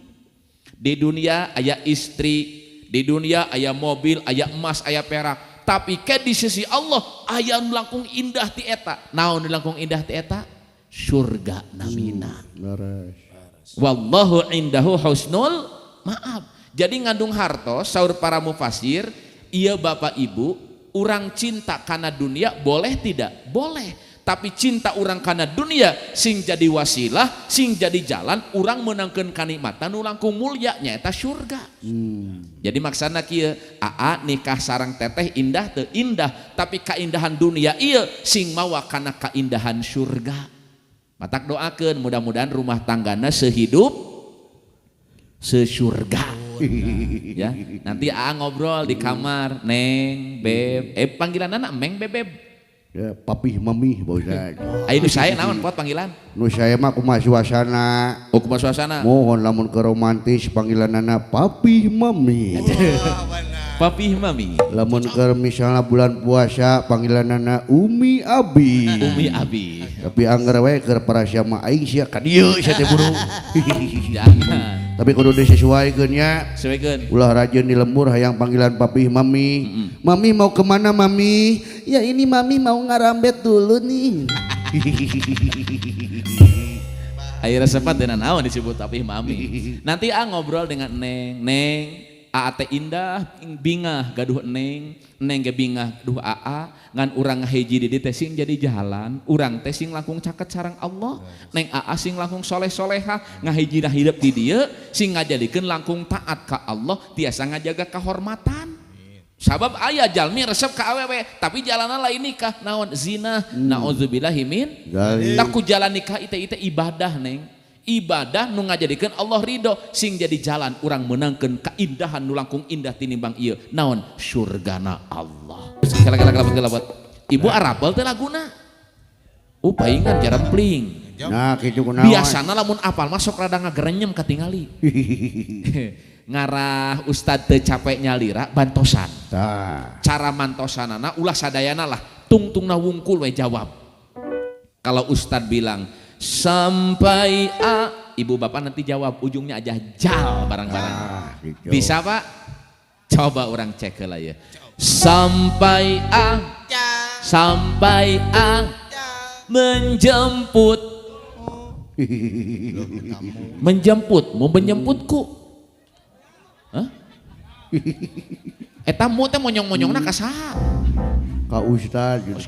Di dunia aya istri, di dunia aya mobil, aya emas, aya perak. Tapi ke di sisi Allah aya nu langkung indah ti eta. Naon nu langkung indah ti eta? Surga namina. Wallahu indahu husnul ma'ab. Jadi ngandung hartos saur para mufasir, iya Bapak Ibu, urang cinta kana dunia boleh tidak? Boleh. Tapi cinta urang kana dunia sing jadi wasilah, sing jadi jalan urang menangkeun kanikmatan nu langkung mulia nyaeta surga. Jadi maksana kieu, aa nikah sareng teteh indah teu? Indah, tapi keindahan dunia ieu sing mawa kana keindahan surga. Matak doakeun mudah-mudahan rumah tanggana sehidup sesurga. Ya, nanti aa ngobrol di kamar, Neng, Beb, panggilan anak Meng, Beb. Ya, papi mami Bausan. Ayo saya naon pot panggilan? Nu saya mah kumaha suasana. Oh kumaha suasana? Mohon lamun ke romantis panggilanana papi mami. Papi mami. Lamun ke misalnya bulan puasa panggilanana umi abi. Umi abi. Tapi anggar we keur parasya mah aing sia ka dieu sia teh buru. Jangan. Tapi kudu disesuaikeun nya. Sesuaikeun. Ulah rajin di lembur hayang panggilan papi mami. Mami mau kemana mami? Ya ini mami mau ngarambet dulu nih. Ayo resepat dengan naon disebut papi mami. Nanti ngobrol dengan Neng, Aa teh indah, bingah gaduh Neng ge bingah duh Aa, ngan urang ngahiji di dieu teh sing jadi jalan, urang teh sing langkung caket sareng Allah, Neng Aa sing langkung soleh-solehah, ngahijina hidup di dieu sing ngajadikeun langkung taat ka Allah, tiasa ngajaga kehormatan. Sabab aya jalmi resep ka awewe, tapi jalanna lain nikah, naon zina, naudzubillahi min. Tak ku jalan nikah ite ibadah Neng. Ibadah nu ngajadikeun Allah ridho, sing jadi jalan urang menangkeun keindahan nu langkung indah tinimbang ieu naon surgana Allah. Kelak Ibu arapel teh laguna paingan jarempling. Nah kitu kunaon Biasana lamun apal mah sok rada ngagerenyem katingali. Ngarah ustad teu capek nyalira bantosan. Cara mantosanana ulah sadayana lah, tungtungna wungkul we jawab. Kalau ustad bilang sampai A, ibu bapak nanti jawab ujungnya aja jal barang-barang. Gitu. Bisa Pak? Coba orang cek lah ya. Sampai A, sampai A menjemput, mau menjemputku. Hah? Eta mu teh monyong-monyongna ka saha? Ka ustad gitu.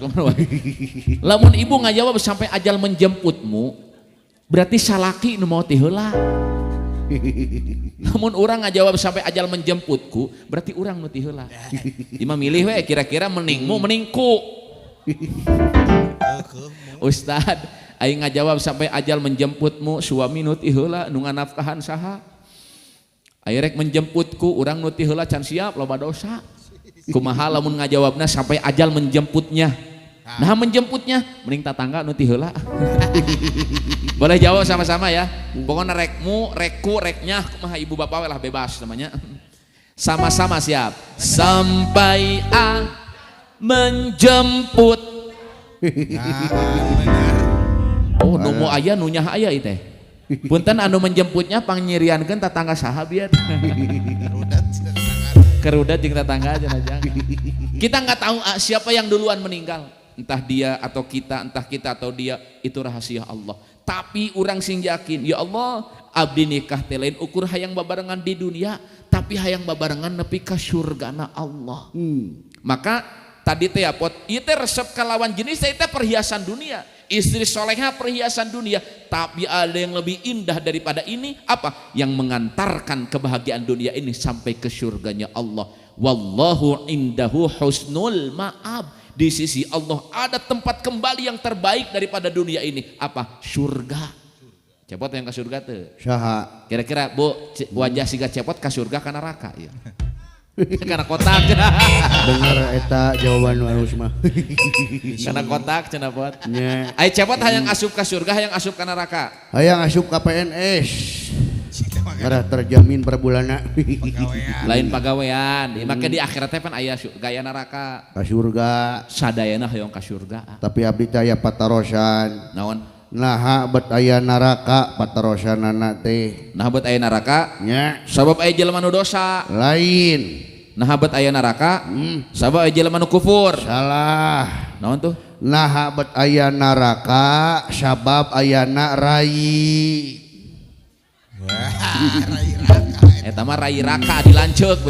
Lamun ibu ngajawab sampai ajal menjemputmu, berarti salaki nu mau ti heula. Lamun urang ngajawab sampai ajal menjemputku, berarti urang nu ti heula. Ima milih we kira-kira meningmu meningku. Ustad, aing ngajawab sampai ajal menjemputmu, suami nu ti heula nu nganafkahan saha? Aya rek menjemputku, urang nu ti heula can siap loba dosa. Kumaha lamun ngajawabna sampai ajal menjemputnya. Nah menjemputnya mending tatangga nu ti heula. Boleh jawab sama-sama ya. Pokoknya rekmu, rekku, reknya kumaha ibu bapak lah bebas namanya. Sama-sama siap. Sampai A menjemput bener. Oh nu mau aya nu nyaha aya ieu teh. Punten anu menjemputnya pangnyiriankeun tatangga saha biar. Rudat cenah tetangga. Kerudat jeung tetangga aja jangan. Kita nggak tahu siapa yang duluan meninggal. Entah dia atau kita, entah kita atau dia, itu rahasia Allah. Tapi orang sing yakin, ya Allah, abdi nikah teh lain ukur hayang babarengan di dunia, tapi hayang babarengan nepi ka surgana Allah. Maka tadi teh pot, ieu teh resep kalawan jenis teh perhiasan dunia. Istri solehah perhiasan dunia, tapi ada yang lebih indah daripada ini apa? Yang mengantarkan kebahagiaan dunia ini sampai ke surganya Allah. Wallahu indahu husnul ma'ab. Di sisi Allah ada tempat kembali yang terbaik daripada dunia ini. Apa? Surga. Cepot yang ke surga tuh. Saha? Kira-kira Bu wajah siga cepot ke surga ke neraka ya. Karena kotak. Bener eta jawaban harus mah. Karena kotak cenah pot. Nya. Ai cepot hayang asup ke surga, hayang asup ke neraka. Hayang asup ka PNS. Karena terjamin per bulanna. Pagawean. Lain pagawean. Maka di akhirat teh pan aya gaya neraka. Ka surga. Sadayana hayang ka surga. Tapi abdi teh aya patarosan. Naon? Naha bet aya neraka patarosanana teh. Nah bet aya neraka. Nya. Sabab aya jelema nu dosa. Lain. Nah bet aya neraka. Sabab aya jelema nu kufur. Salah. Naon tuh? Naha bet aya neraka sabab ayana rai. Wah, rai raka. Eta mah rai raka dilanceuk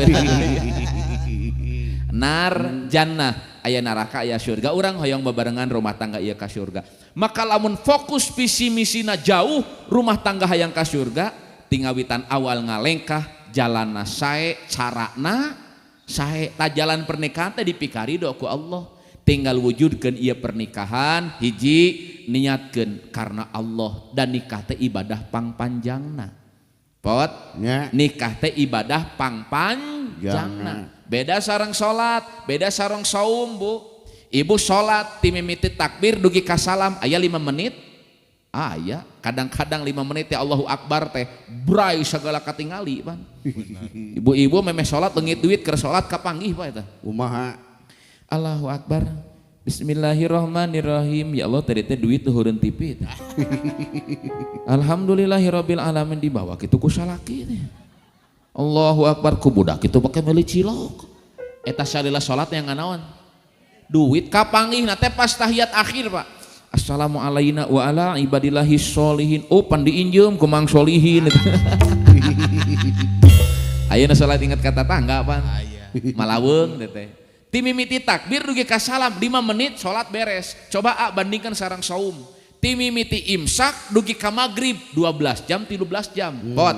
nar jannah aya neraka aya surga. Urang hoyong babarengan rumah tangga ieu ka surga. Maka lamun fokus visi misina jauh rumah tangga hayang ka surga, tingawitan awal ngalengkah jalanna sae carana sae ta jalan pernikahan teh dipikari do ku Allah. Tinggal wujudkeun ieu pernikahan hiji niatkeun karena Allah dan nikah teh ibadah pangpanjangna. Pot, Nya. nikah teh ibadah pangpanjangna. Beda sareng salat, beda sareng saum, Bu. Ibu salat ti mimiti takbir dugi ka salam aya 5 menit. Aya, kadang-kadang 5 menit ya Allahu Akbar teh brai sagala katingali pan. Ibu-ibu memeh salat leungit duit keur salat kapanggih Pak eta. Kumaha? Allahu Akbar. Bismillahirrahmanirrahim. Ya Allah tadi teh duit tuh heureun tipi. Alhamdulillahirabbil alamin dibawa kitu ku salaki teh. Allahu Akbar ku budak kitu pake meuli cilok. Eta salila salat yang nganaon? Duit kapanggih teh pas tahiyat akhir, Pak. Assalamu alayna wa ala ibadillahi sholihin. Oh pan diinjeum ku mang sholihin. Ayeuna salat ingat kata tangga pan. Malaweung teh. Timimiti takbir dugi ka salam 5 menit salat beres. Coba bandingkan sareng saum. Timimiti imsak dugi ka magrib 12 jam 13 jam. Pot.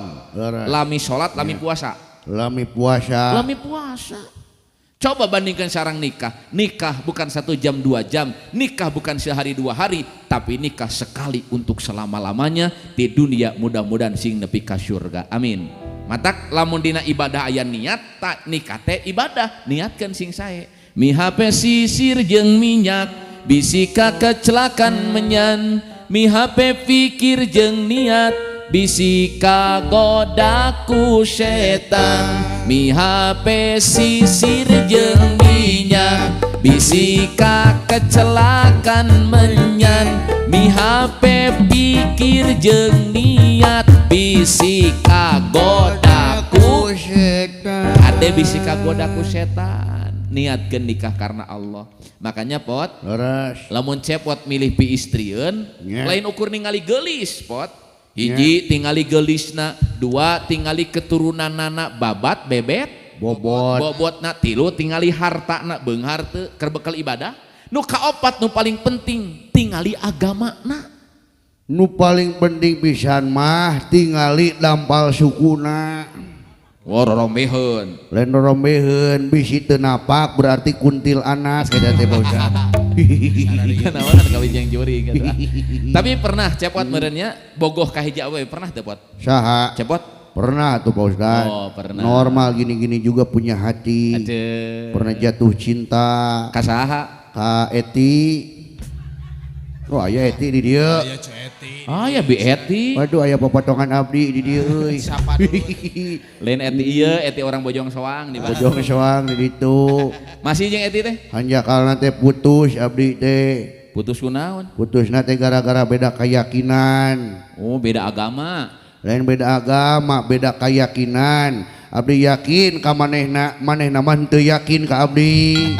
Lami salat lami puasa. Lami puasa. Lami puasa. Coba bandingkan sareng nikah. Nikah bukan 1 jam 2 jam. Nikah bukan sehari 2 hari, tapi nikah sekali untuk selama-lamanya di dunia. Mudah-mudahan sing nepi ka surga. Amin. Matak lamun dina ibadah aya niat tak nikah teh ibadah niatkeun sing sae mihape sisir jeung minyak bisika kecelakan menyan mihape pikir jeung niat bisika godaku setan mihape sisir jeung minyak bisika kecelakan menyan mihape pikir jeung niat bisika godaku setan. Ade bisika godaku setan. Niatkeun nikah karena Allah. Makanya Pot, Leres. lamun cepot milih pi istrieun, Nya. lain ukur ningali geulis, Pot. Hiji tingali geulisna, 2 tingali keturunanna babat bebet, bobotna, 3 tingali hartana beunghar teu keur bekal ibadah. Nu kaopat nu paling penting tingali agamana. Nu paling penting pisan mah tingali dampal sukuna. Rorombeheun. Lain rorombeheun bisi teu napak berarti kuntil anas kada teh bosan. Naon kawijang juri gitu. Tapi pernah cepot meureunnya bogoh ka hiji awewe pernah teu Pot? Saha? Cepot? Pernah tuh Pak Ustad. Oh, pernah. Normal gini-gini juga punya hati. Aduh. Pernah jatuh cinta. Kasaha? Ka Eti. Oh aya Eti di dia. Aya Ceti. Ah ya Bi Eti. Waduh aya pepotongan abdi di dia euy. Siapa dulu? Lain Eti ieu, Eti orang Bojong Soang di mana? Bojong soang di ditu. Masih jeung Eti teh? Hanjakalna teh putus abdi teh. Putus kunaon? Putusna teh gara-gara beda keyakinan. Oh, beda agama. Lain beda agama, beda keyakinan. Abdi yakin ka manehna mah teu yakin ka abdi.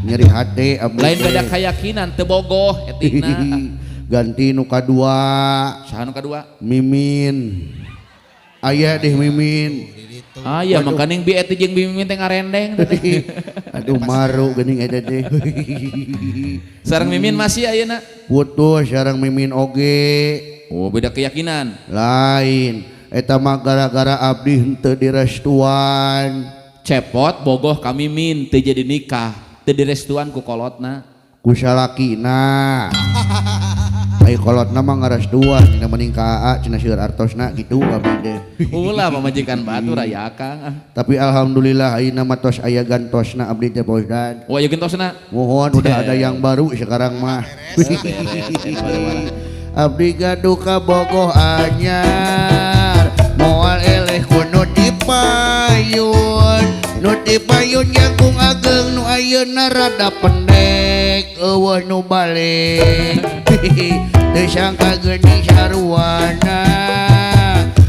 Nyeri hati abdi. Lain beda keyakinan teu bogoh etikna. Ganti nu kadua. Saha nu kadua? Mimin. Aya deh Mimin. Aya makaning bi eti jeung bi mimin teh ngarendeng. Aduh maru geuning eta teh. Sareng mimin masih ayeuna. Putus sareng Mimin oge. Oh, beda keyakinan. Lain. Eta mah gara-gara abdi henteu direstuan. Cepot bogoh ka mimin teu jadi nikah, teu direstuan ku kolotna. Ku salakina. Ai kolotna mah ngarestuan cenah mending ka AA cenah seueur artosna gitu abdi teh. Ulah pamajikan batu raya Kang. Tapi alhamdulillah ayeuna mah tos aya gantosna abdi teh Pak Ustad. Oh, aya gentosna. Mohon udah ada yang baru sekarang mah. Abdi gaduh ka bogoh anyar. Moal eleh kuno dipayun. Nu dipayun jagung ageng nu ayeuna rada pendek. Eueuh nu balik. Teu sangka geuning sarwana.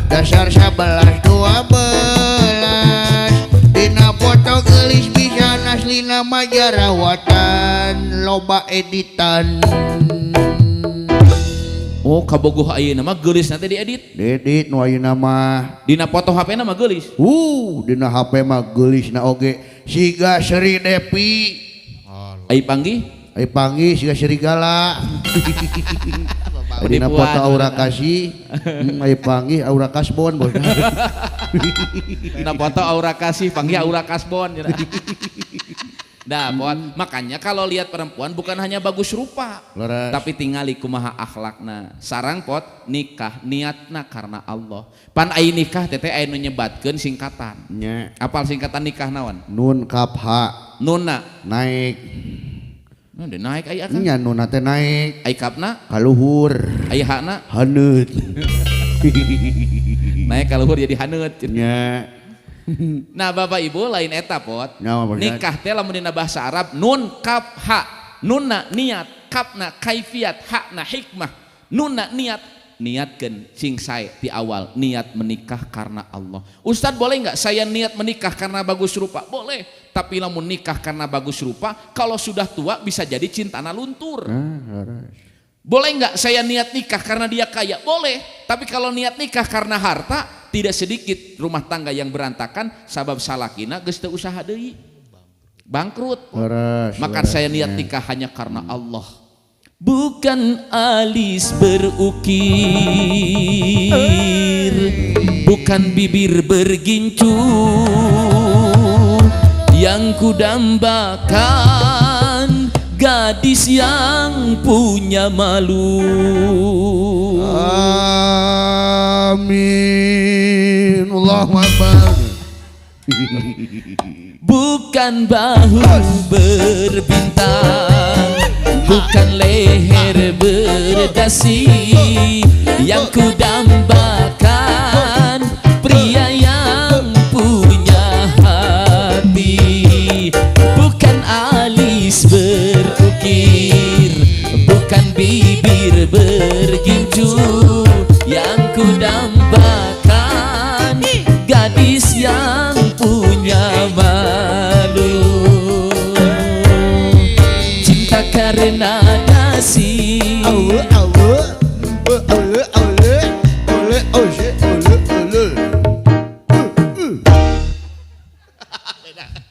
Dasar 11 12. Dina foto geulis bisa aslina mah jarawatan loba editan. Oh, kabogoh ayeuna mah geulis nanti diedit. Dedit nu ayeuna mah. Dina foto HP-na mah geulis. Dina HP mah geulisna oge. Siga Sri Depi. Ai panggih? Ai panggih siga serigala. Dina foto Aura Kasih. Ai panggih Aura Kasbon bos. Dina foto Aura Kasih, panggih Aura Kasbon. Nah, makanya kalau lihat perempuan bukan hanya bagus rupa, Leres. tapi tingali kumaha akhlakna. Sarang nikah niatna karena Allah. Pan ai nikah teteh aya nu nyebatkeun singkatan. Nya. Apal singkatan nikah naon? Nun kap ha. Nunna. Naik. Nah, naik aya kan? Nya nunna teh naik. Ai kapna? Kaluhur. Ai hakna? Haneut. Naik kaluhur jadi haneut. Nya. Nah, Bapak Ibu lain eta Nyawa, nikah teh lamun dina bahasa Arab nun kap ha. Nunna niat, kapna kaifiat, hakna hikmah. Nunna niat, niatkeun sing sae ti awal, niat menikah karena Allah. Ustadz boleh nggak saya niat menikah karena bagus rupa? Boleh, tapi lamun nikah karena bagus rupa, kalau sudah tua bisa jadi cintana luntur. Boleh nggak saya niat nikah karena dia kaya? Boleh, tapi kalau niat nikah karena harta, tidak sedikit rumah tangga yang berantakan sabab salakina geus teu usaha deui. Bangkrut. Maka saya niat nikah hanya karena Allah. Bukan alis berukir, bukan bibir bergincur, yang kudambakan gadis yang punya malu. Amin. Allahu Akbar. Bukan bahu berbintang, bukan leher berdasi, yang kudambakan pria yang punya hati. Bukan alis berukir, bukan bibir bergincur, yang kudambakan gadis yang punya malu. Cinta karena dasi,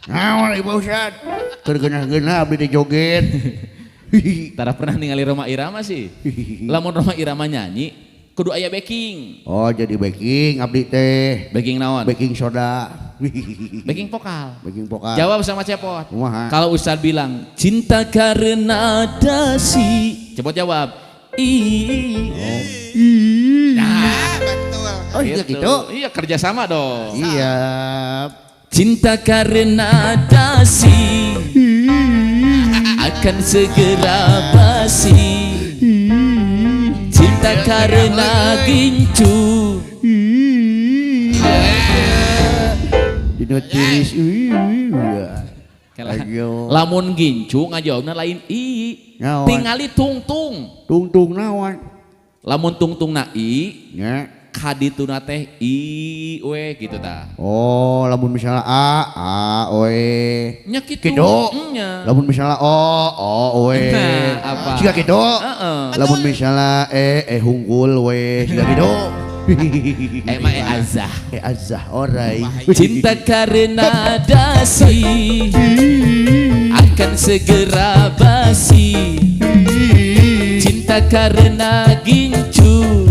Naon Ibu Ustad? Keur geunah-geunah abdi teh joget. Tara pernah ningali Rhoma Irama sih. Lamun Rhoma Irama nyanyi, kudu aya backing. Oh jadi backing abdi teh. Backing naon? Backing soda. Backing vokal. Backing vokal. Jawab sama Cepot. Kumaha? Kalau Ustadz bilang cinta karena dasi, Cepot jawab Nah, betul. Oh iya gitu. Iya kerjasama dong. Iya. Cinta karena dasi akan segera basi. Cinta karena gincu Dino tiris. lamun gincu ngajawabna lain Naon? tingali tungtung. Tungtung naon? Lamun tungtung na i, Nya. kadituna teh i we gitu ta. Oh, lamun misalnya a oe. Nya kitu. Kitu. Nya. Lamun misalnya o oe. Nah, apa? Siga kitu. Heeh. Lamun misalnya hunggul we, siga kitu. Emang azah. Azah orai. Cinta karena dasi akan segera basi. Cinta karena gincu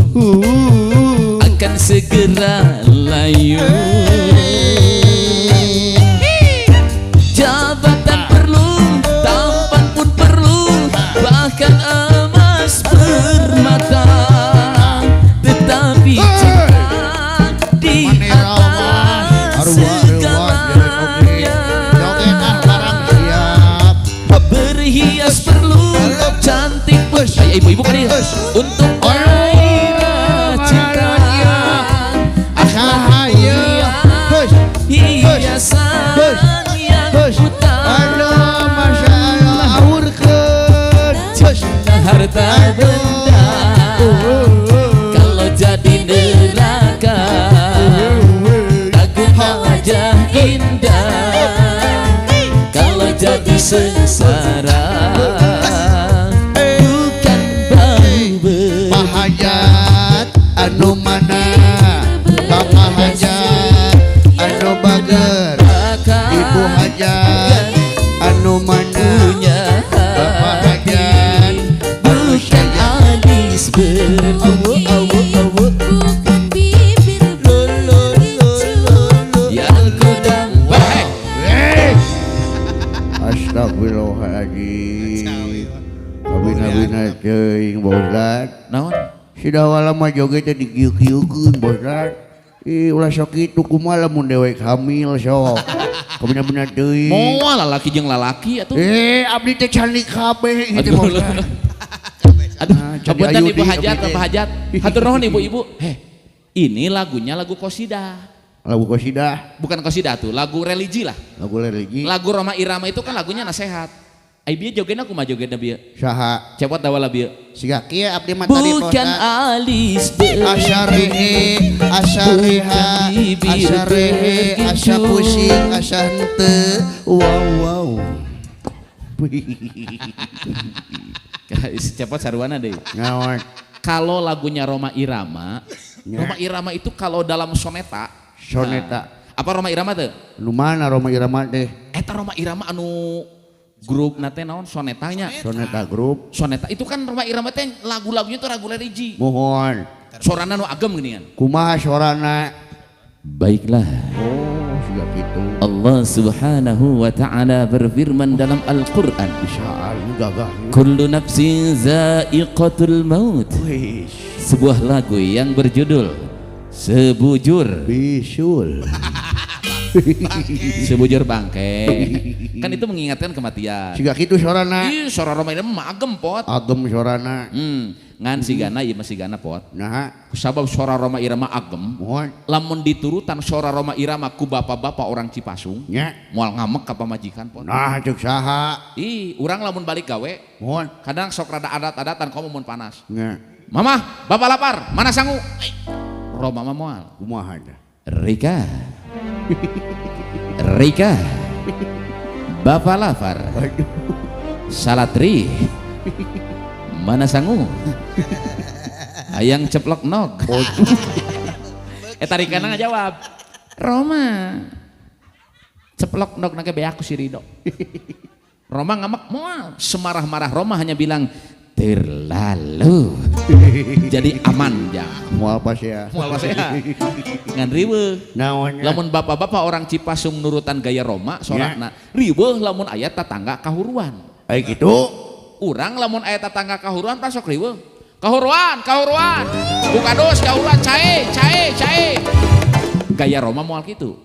akan segera layu. Jabatan perlu, tampan pun perlu, bahkan emas permata. Tetapi cinta di atas segalanya. Berhias perlu, cantik pun. Ibu-ibu kan ya? Untuk gairah cinta. Hiasan yang utama. Harta benda kalau jadi neraka, takut wajah indah kalau jadi sengsara. Bukan bau Hajat anu mana Bapak hajat anu bager Ibu hajat anu mana punya Bapak hajat anu bukan alis berawu-awu Bukan bibir yang kudam. Astagfirullahaladzim. Kabina-bina ceuing bosat. Naon? Sidah walama joget teh digiuk-giukeun bosat. Ulah sok kitu kumaha lamun dewek hamil sok. Kabina-bina teuing. Moal lalaki jeung lalaki atuh. Abdi teh cantik kabeh gitu Aduh. bosat. Aduh, Jadi punten ayu ibu di hajat, abdi teh. bapak hajat. Hatur nuhun ibu-ibu. Ini lagunya lagu qasidah. Lagu qasidah, Bukan qasidah tuh, lagu religi lah. lagu religi. Lagu Roma Irama itu kan lagunya nasihat. Ai bieu jogetna kumaha jogetna bieu? Saha? Cepot dawala bieu. Siga kieu abdi mah tadi Bukan alis asarehe, asareha, asarehe, asa pusing, asa henteu. Wow. Cepot sarwana deui. Ngawan. Kalau lagunya Roma Irama, Ya. Roma Irama itu kalau dalam soneta. Soneta. Apa Roma Irama teh? Nu mana Roma Irama teh? Eta Roma Irama anu grup nate naon sonetanya. Soneta grup. Soneta itu kan Roma Irama teh lagu-lagunya tuh lagu religi. Mohon. Sorana nu agem geuningan. Kumaha sorana? Baiklah. Oh, siga kitu. Allah Subhanahu wa taala berfirman dalam Al-Qur'an, Bisa gagah. kullu nafsin za'iqatul maut. Wih, Sebuah lagu yang berjudul Sebujur. bisul. Sebujur bangke. Kan itu mengingatkan kematian. Siga kitu sorana. Ih, suara Roma Irama mah agem pot. Agem sorana. Ngan sigana ieu mah sigana pot. Nah, Sabab suara Roma Irama agem, mohon. lamun diturutan suara Roma Irama ku bapak-bapak orang Cipasung, Nya. moal ngamek ka pamajikan pot. Nah, cek saha? Ih, urang lamun balik gawe, Mohon. kadang sok rada adat-adatan komo mun panas. Nya. Mama, bapak lapar, mana sangu? Roma mah moal. Kumaha dah? Rika. Rika. Bapak lapar. Aduh. Salatri. Mana sangu? Ayang ceplok nog. Eta Rikana ngajawab. Roma. Ceplok nog nake be aku si Rido. Roma ngamak moal. Semarah-marah Roma hanya bilang terlalu. Jadi aman ya. Moal pas ya. Moal pas ya. Ngan riweuh. Naonnya? Lamun bapak-bapak orang Cipasung nurutan gaya Roma sorakna riweuh lamun aya tatangga kahuruan. Ai kitu. Urang lamun aya tatangga kahuruan pasok riweuh. Kahuruan. Bukados kahuruan cae. Gaya Roma moal kitu.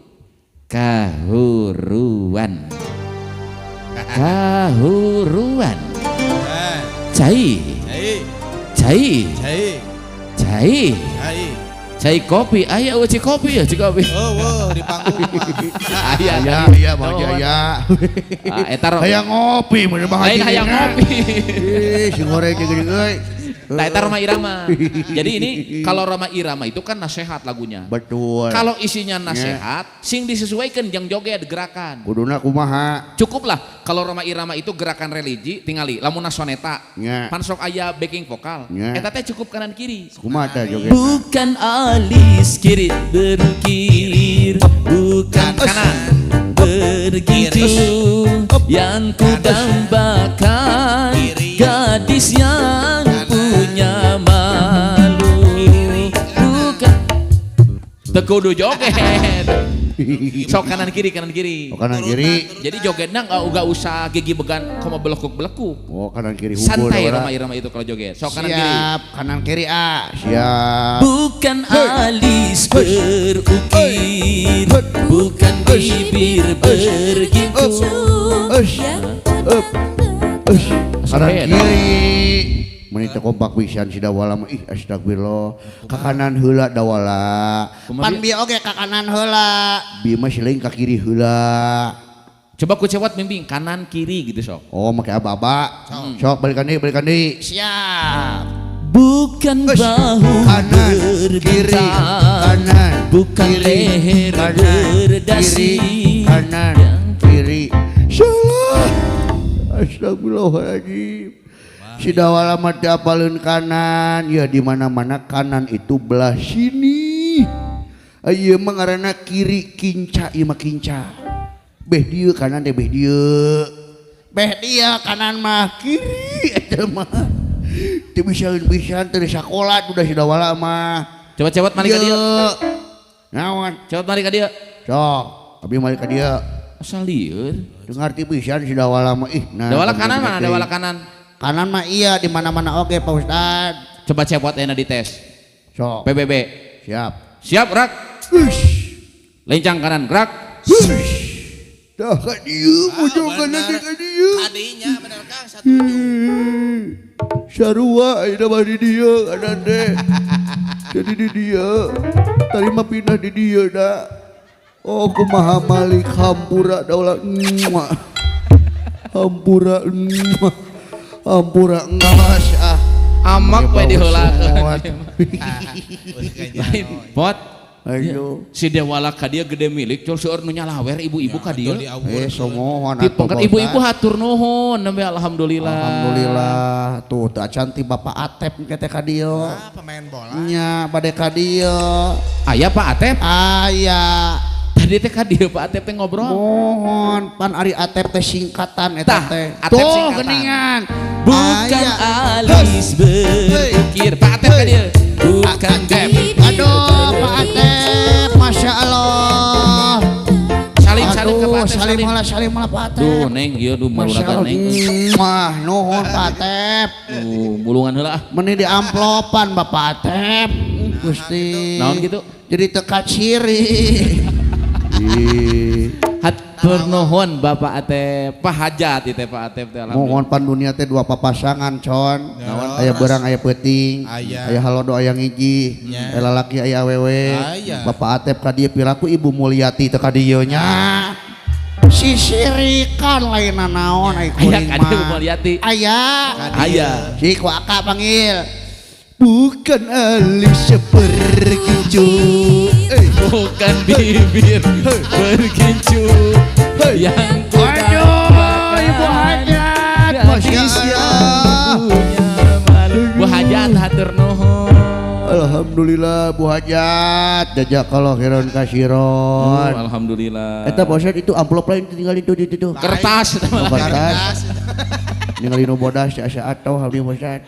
Kahuruan. Cai. Cai kopi, aya cai kopi ya, cai kopi. Oh, di panggung mah. Aya, Iya mah ya. Eta Hayang ngopi mun Bang Haji. hayang ngopi. Si goreng geuning euy. Nah, eta Rhoma Irama. Jadi ini kalau Rhoma Irama itu kan nasihat lagunya. Betul. Kalau isinya nasihat, sing disesuaikan jeung joget gerakan. Kuduna kumaha? Cukuplah kalau Rhoma Irama itu gerakan religi, tingali lamun soneta. Nya. Pan sok aya backing vokal. Nya. Eta teh cukup kanan kiri. Kumaha teh joget? Bukan alis kiri berkir, bukan kanan begitu yang ku dambakan, gadis yang punya malu. Bukan tekudu joget. Sok kanan kiri kanan kiri. Oh, kanan kiri. Jadi jogetnya nggak usah gigi began koma belekuk. Oh kanan kiri hubul. Santai Rhoma Irama itu kalau joget. Sok kanan kiri. Siap, kanan kiri ah. Siap. Bukan alis berukir, bukan bibir bergitu. Kanan kiri. Menit kompak pisan si dawala mah ih astagfirullah. Ka kanan heula dawala. Pan bieu oge ka kanan heula. Bieu mah sileung ka kiri heula. Coba ku cewat bimbing kanan kiri gitu sok. Oh make aba-aba. Sok balikan deui. Siap. Bukan bahu Kanan kiri kanan bukan kiri, leher kanan, berdasi. kiri, kanan kiri. Salah. Astagfirullahaladzim. Si dawala mah teu apaleun kanan, ya di mana-mana kanan itu belah sini. Ayeuna mah ngaranna kiri kinca, ieu mah kinca. Beh dieu kanan teh beh dieu. Beh dia kanan mah kiri eta mah. Teu bisa teu sakola udah si dawala mah. Coba cewat mari ka dieu. Naon? Cewat mari ka dieu. Sok, abdi mari ka dieu. Asal lieur. Teu ngarti pisan si dawala mah ih. Nah, Dawala kanan mana? Dawala kanan. Kanan mah iya di mana-mana oke Pak Ustad. Coba cewat enak dites. Sok. PBB. Siap. Siap gerak. Lencang kanan gerak. Dah ka dieu, mojokan nanti ka dieu. Kadinya bener Kang 17. Sarua ayeuna mah di dieu kanan teh. Jadi di dieu. Tadi mah pindah di dieu da. Oh kumaha malik hampura daulah. Hampura. Hampura ngas ah. Amak we diheulakeun. Lain. Pot. Ayo. Si Dewala ka dieu gede milik col seueur nu nyalawer ibu-ibu ka dieu. Somohon Di pangkat ibu-ibu hatur nuhun nembe alhamdulillah. Alhamdulillah. Tuh teu acan ti Bapak Atep kete ka dieu. Pemain bola. Nya bade ka dieu. Aya Pak Atep. Aya. Tadi teh ka dieu Pak Atep teh ngobrol. Mohon pan ari Atep teh singkatan eta Tah, teh. Atep Tuh singkatan. geuningan. Bukan alis berukir. Pak Atep ka dieu. Bukan bibir. Aduh Pak Atep, Masya Allah. Salim ke Pak Atep. Salim malah Pak Atep. Duh neng ieu duh Masya marulagan Allah. neng. Mah nuhun Pak Atep. Bulungan heula ah. Meni di amplopan Bapak Atep. Gusti. Naon gitu? Jadi teka ciri. Hatur nuhun Bapak Atep. Pak Hajat ieu teh Pak Atep teh alhamdulillah. Mohon pan dunia teh dua papasangan con. Aya beurang aya peuting. Aya halodo aya ngiji. Aya lalaki aya awewe. Bapak Atep ka dieu piraku Ibu Mulyati teh ka dieu nya. Sisirikan lainna naon ai kuring Aya ka dieu mah. Mulyati. Aya. Aya. Si ku aka panggil. Bukan alis sepergicu. Bukan bibir bergincu yang ku Aduh, Ibu Hajat, Masya Allah. Bu Hajat hatur nuhun. Alhamdulillah Bu Hajat, jazakallahu khairan kasiron. Alhamdulillah. Eta bosan itu amplop lain tinggal itu. Kertas Oh, kertas. Ningali nu bodas asa atau habis bosan.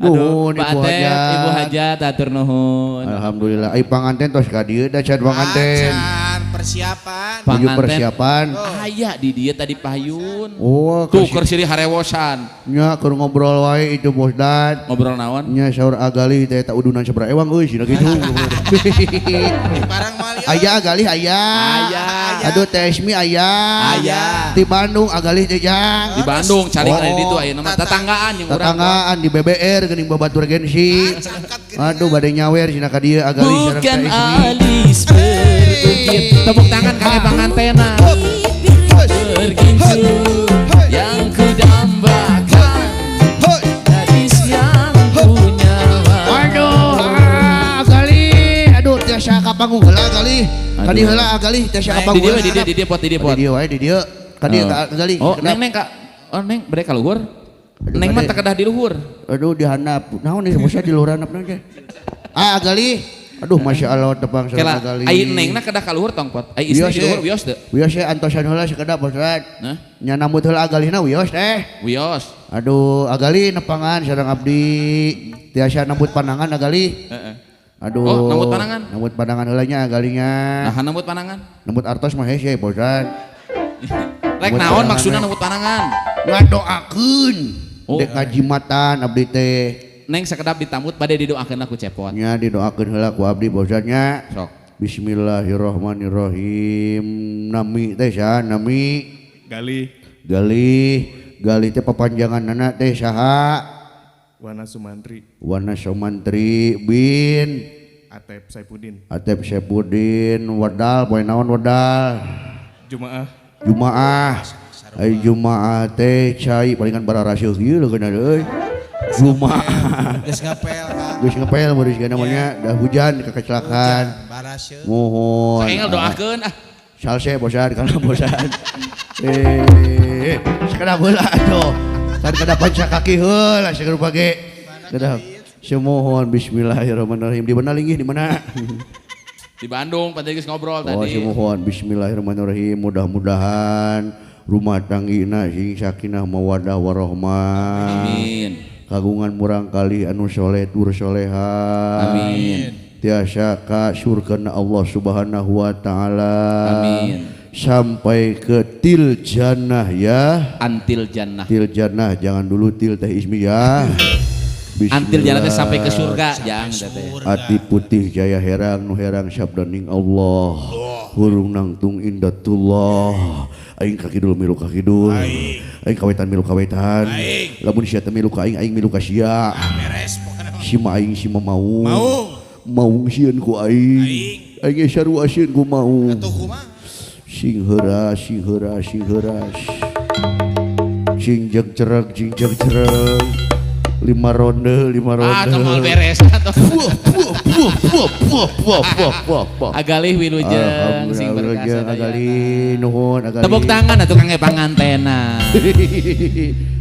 Aduh, Pak Ibu Atep, Hajat. Ibu Hajat hatur nuhun. Alhamdulillah, ai panganten tos ka dieu da can panganten. persiapan. Baju Panganten persiapan. aya di dia tadi payun. Oh, Tuh kasih- keur siri harewosan. nya keur ngobrol wae itu Bos Dan. Ngobrol naon? Nya saur agali teh eta udunan sabaraha ewang euy cenah kitu. Di Parang Malio. Aya agali aya. Aya. Aduh teh Esmi aya. Aya. Di Bandung agali teh jang. Di Bandung cari Oh. di ditu aya nama tetanggaan yang urang. Tetanggaan di BBR geuning babatur gengsi. Aduh bade nyawer cenah ka dieu agali sareng Bukan teh Esmi. alis bertukit. Tepuk tangan kakek pangantena. Bergincu yang kudambakan. Gadis yang punya Aduh, agali. Aduh tiasa ka panggung heula agali. Kadi heula agali tiasa ka Di panggung. dia di dia pot di dia pot. Di dieu wae di dieu. Kadi agali. Oh, Kedap. neng kak. Oh, neng mereka luhur. Neng mah Gade. teu kedah di luhur. Aduh dihandap. Naon nih bosnya di luar handap nanti. Agali. Aduh masya Allah tepang sareng Kela agali. ai nengna kedah ka luhur tong pot. Ai istri di luhur wios teu. Wios antosan heula sakedap bosrat. Nah, Nya nambut heula agalina wios teh. wios. Aduh agali nepangan sareng abdi. Tiasa nambut panangan agali. Heeh. Aduh. Oh, nambut panangan? Nambut panangan heula nya agalinya. Nah, nambut panangan. Nambut artos mah hese bosrat. Rek Nambut naon panangan, maksudna we. nambut panangan? Ngadoakeun. Oh. Dek ngajimatan abdi teh. Neng sakedap ditambut bade didoakeun aku cepot. Nya didoakeun heula ku abdi bosatnya. Sok. Bismillahirrahmanirrahim. Nami teh saha nami? Gali Gali teh papanjanganna teh saha? Wana Sumantri Wana Somantri bin Atep Saipudin Atep Sepudin wadal poe naon wadal? Jumaah Jumaah. Ai Jumaah teh cai palingan bararaseuh ieu leungeunna euy. Jumaah. Geus ngapel Kang. Geus ngepel meureus namanya dah hujan kecelakaan. Baraseuh. Mohon. Engel doakeun ah. Salse bosan kana bosan. Sekedap heula atuh. Kan kada panca kaki heula sakeur page. Kada semohon bismillahirrahmanirrahim. Di mana linggih di mana? Di Bandung pantai geus ngobrol Oh tadi. semohon bismillahirrahmanirrahim. Mudah-mudahan rumah tanggina sing sakinah mawadah warahmah. Amin. Kagungan murang kali anu soleh tur soleha. Amin. Tiasa ka surgana Allah Subhanahu wa taala. Amin. Sampai ke til jannah ya. Antil jannah. Til jannah jangan dulu til teh ismi ya. Antil jannah teh sampai ke Bismillah. surga jang teh. Ati putih jaya herang nu herang sabdaning Allah. Hurung nangtung indatullah. Aing kakidul milu kakidul. Aing kawetan milu kawetan. Lamun sia teh milu ka aing milu ka sia. Si ma aing si ma maung. Maung sieun ku aing. Aing sarua sieun ku maung. Tuh kumaha? Sing heuras, sing heuras, sing heuras. Sing jeg cereg, sing jeg cereg. 5 ronde, 5 ronde. Ah, tong moal beres atuh. Puh. Agalih wilujeng sing berkas Alhamdulillah, agali nuhun, agali. Tepuk tangan atuh kangge pangantena.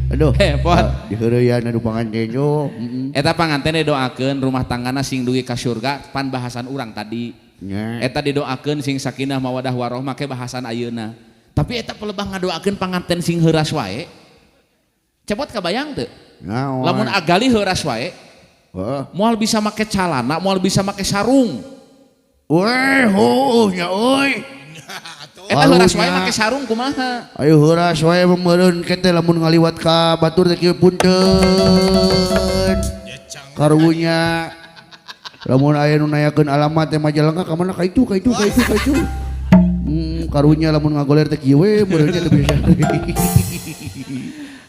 Aduh, Hepot. di heureuyan anu panganten yo. Eta panganten didoakeun rumah tanggana sing dugi ka surga pan bahasan urang tadi. Nya. Eta didoakeun sing sakinah mawadah warahmah ke bahasan ayeuna. Tapi eta pelebah ngadoakeun panganten sing heuras wae. Cepot kabayang teu? Naon? Lamun agali heuras wae, Heeh. moal bisa make calana, moal bisa make sarung. Weh, nya euy. Eta heuras wae Halusnya. make sarung kumaha? Ayo heuras wae meureun kete lamun ngaliwat ka batur teh kieu punten. Karunya lamun aya nu nayakeun alamat teh Majalengka ka mana ka itu. Karunya lamun ngagoler teh kieu we meureun teh bisa.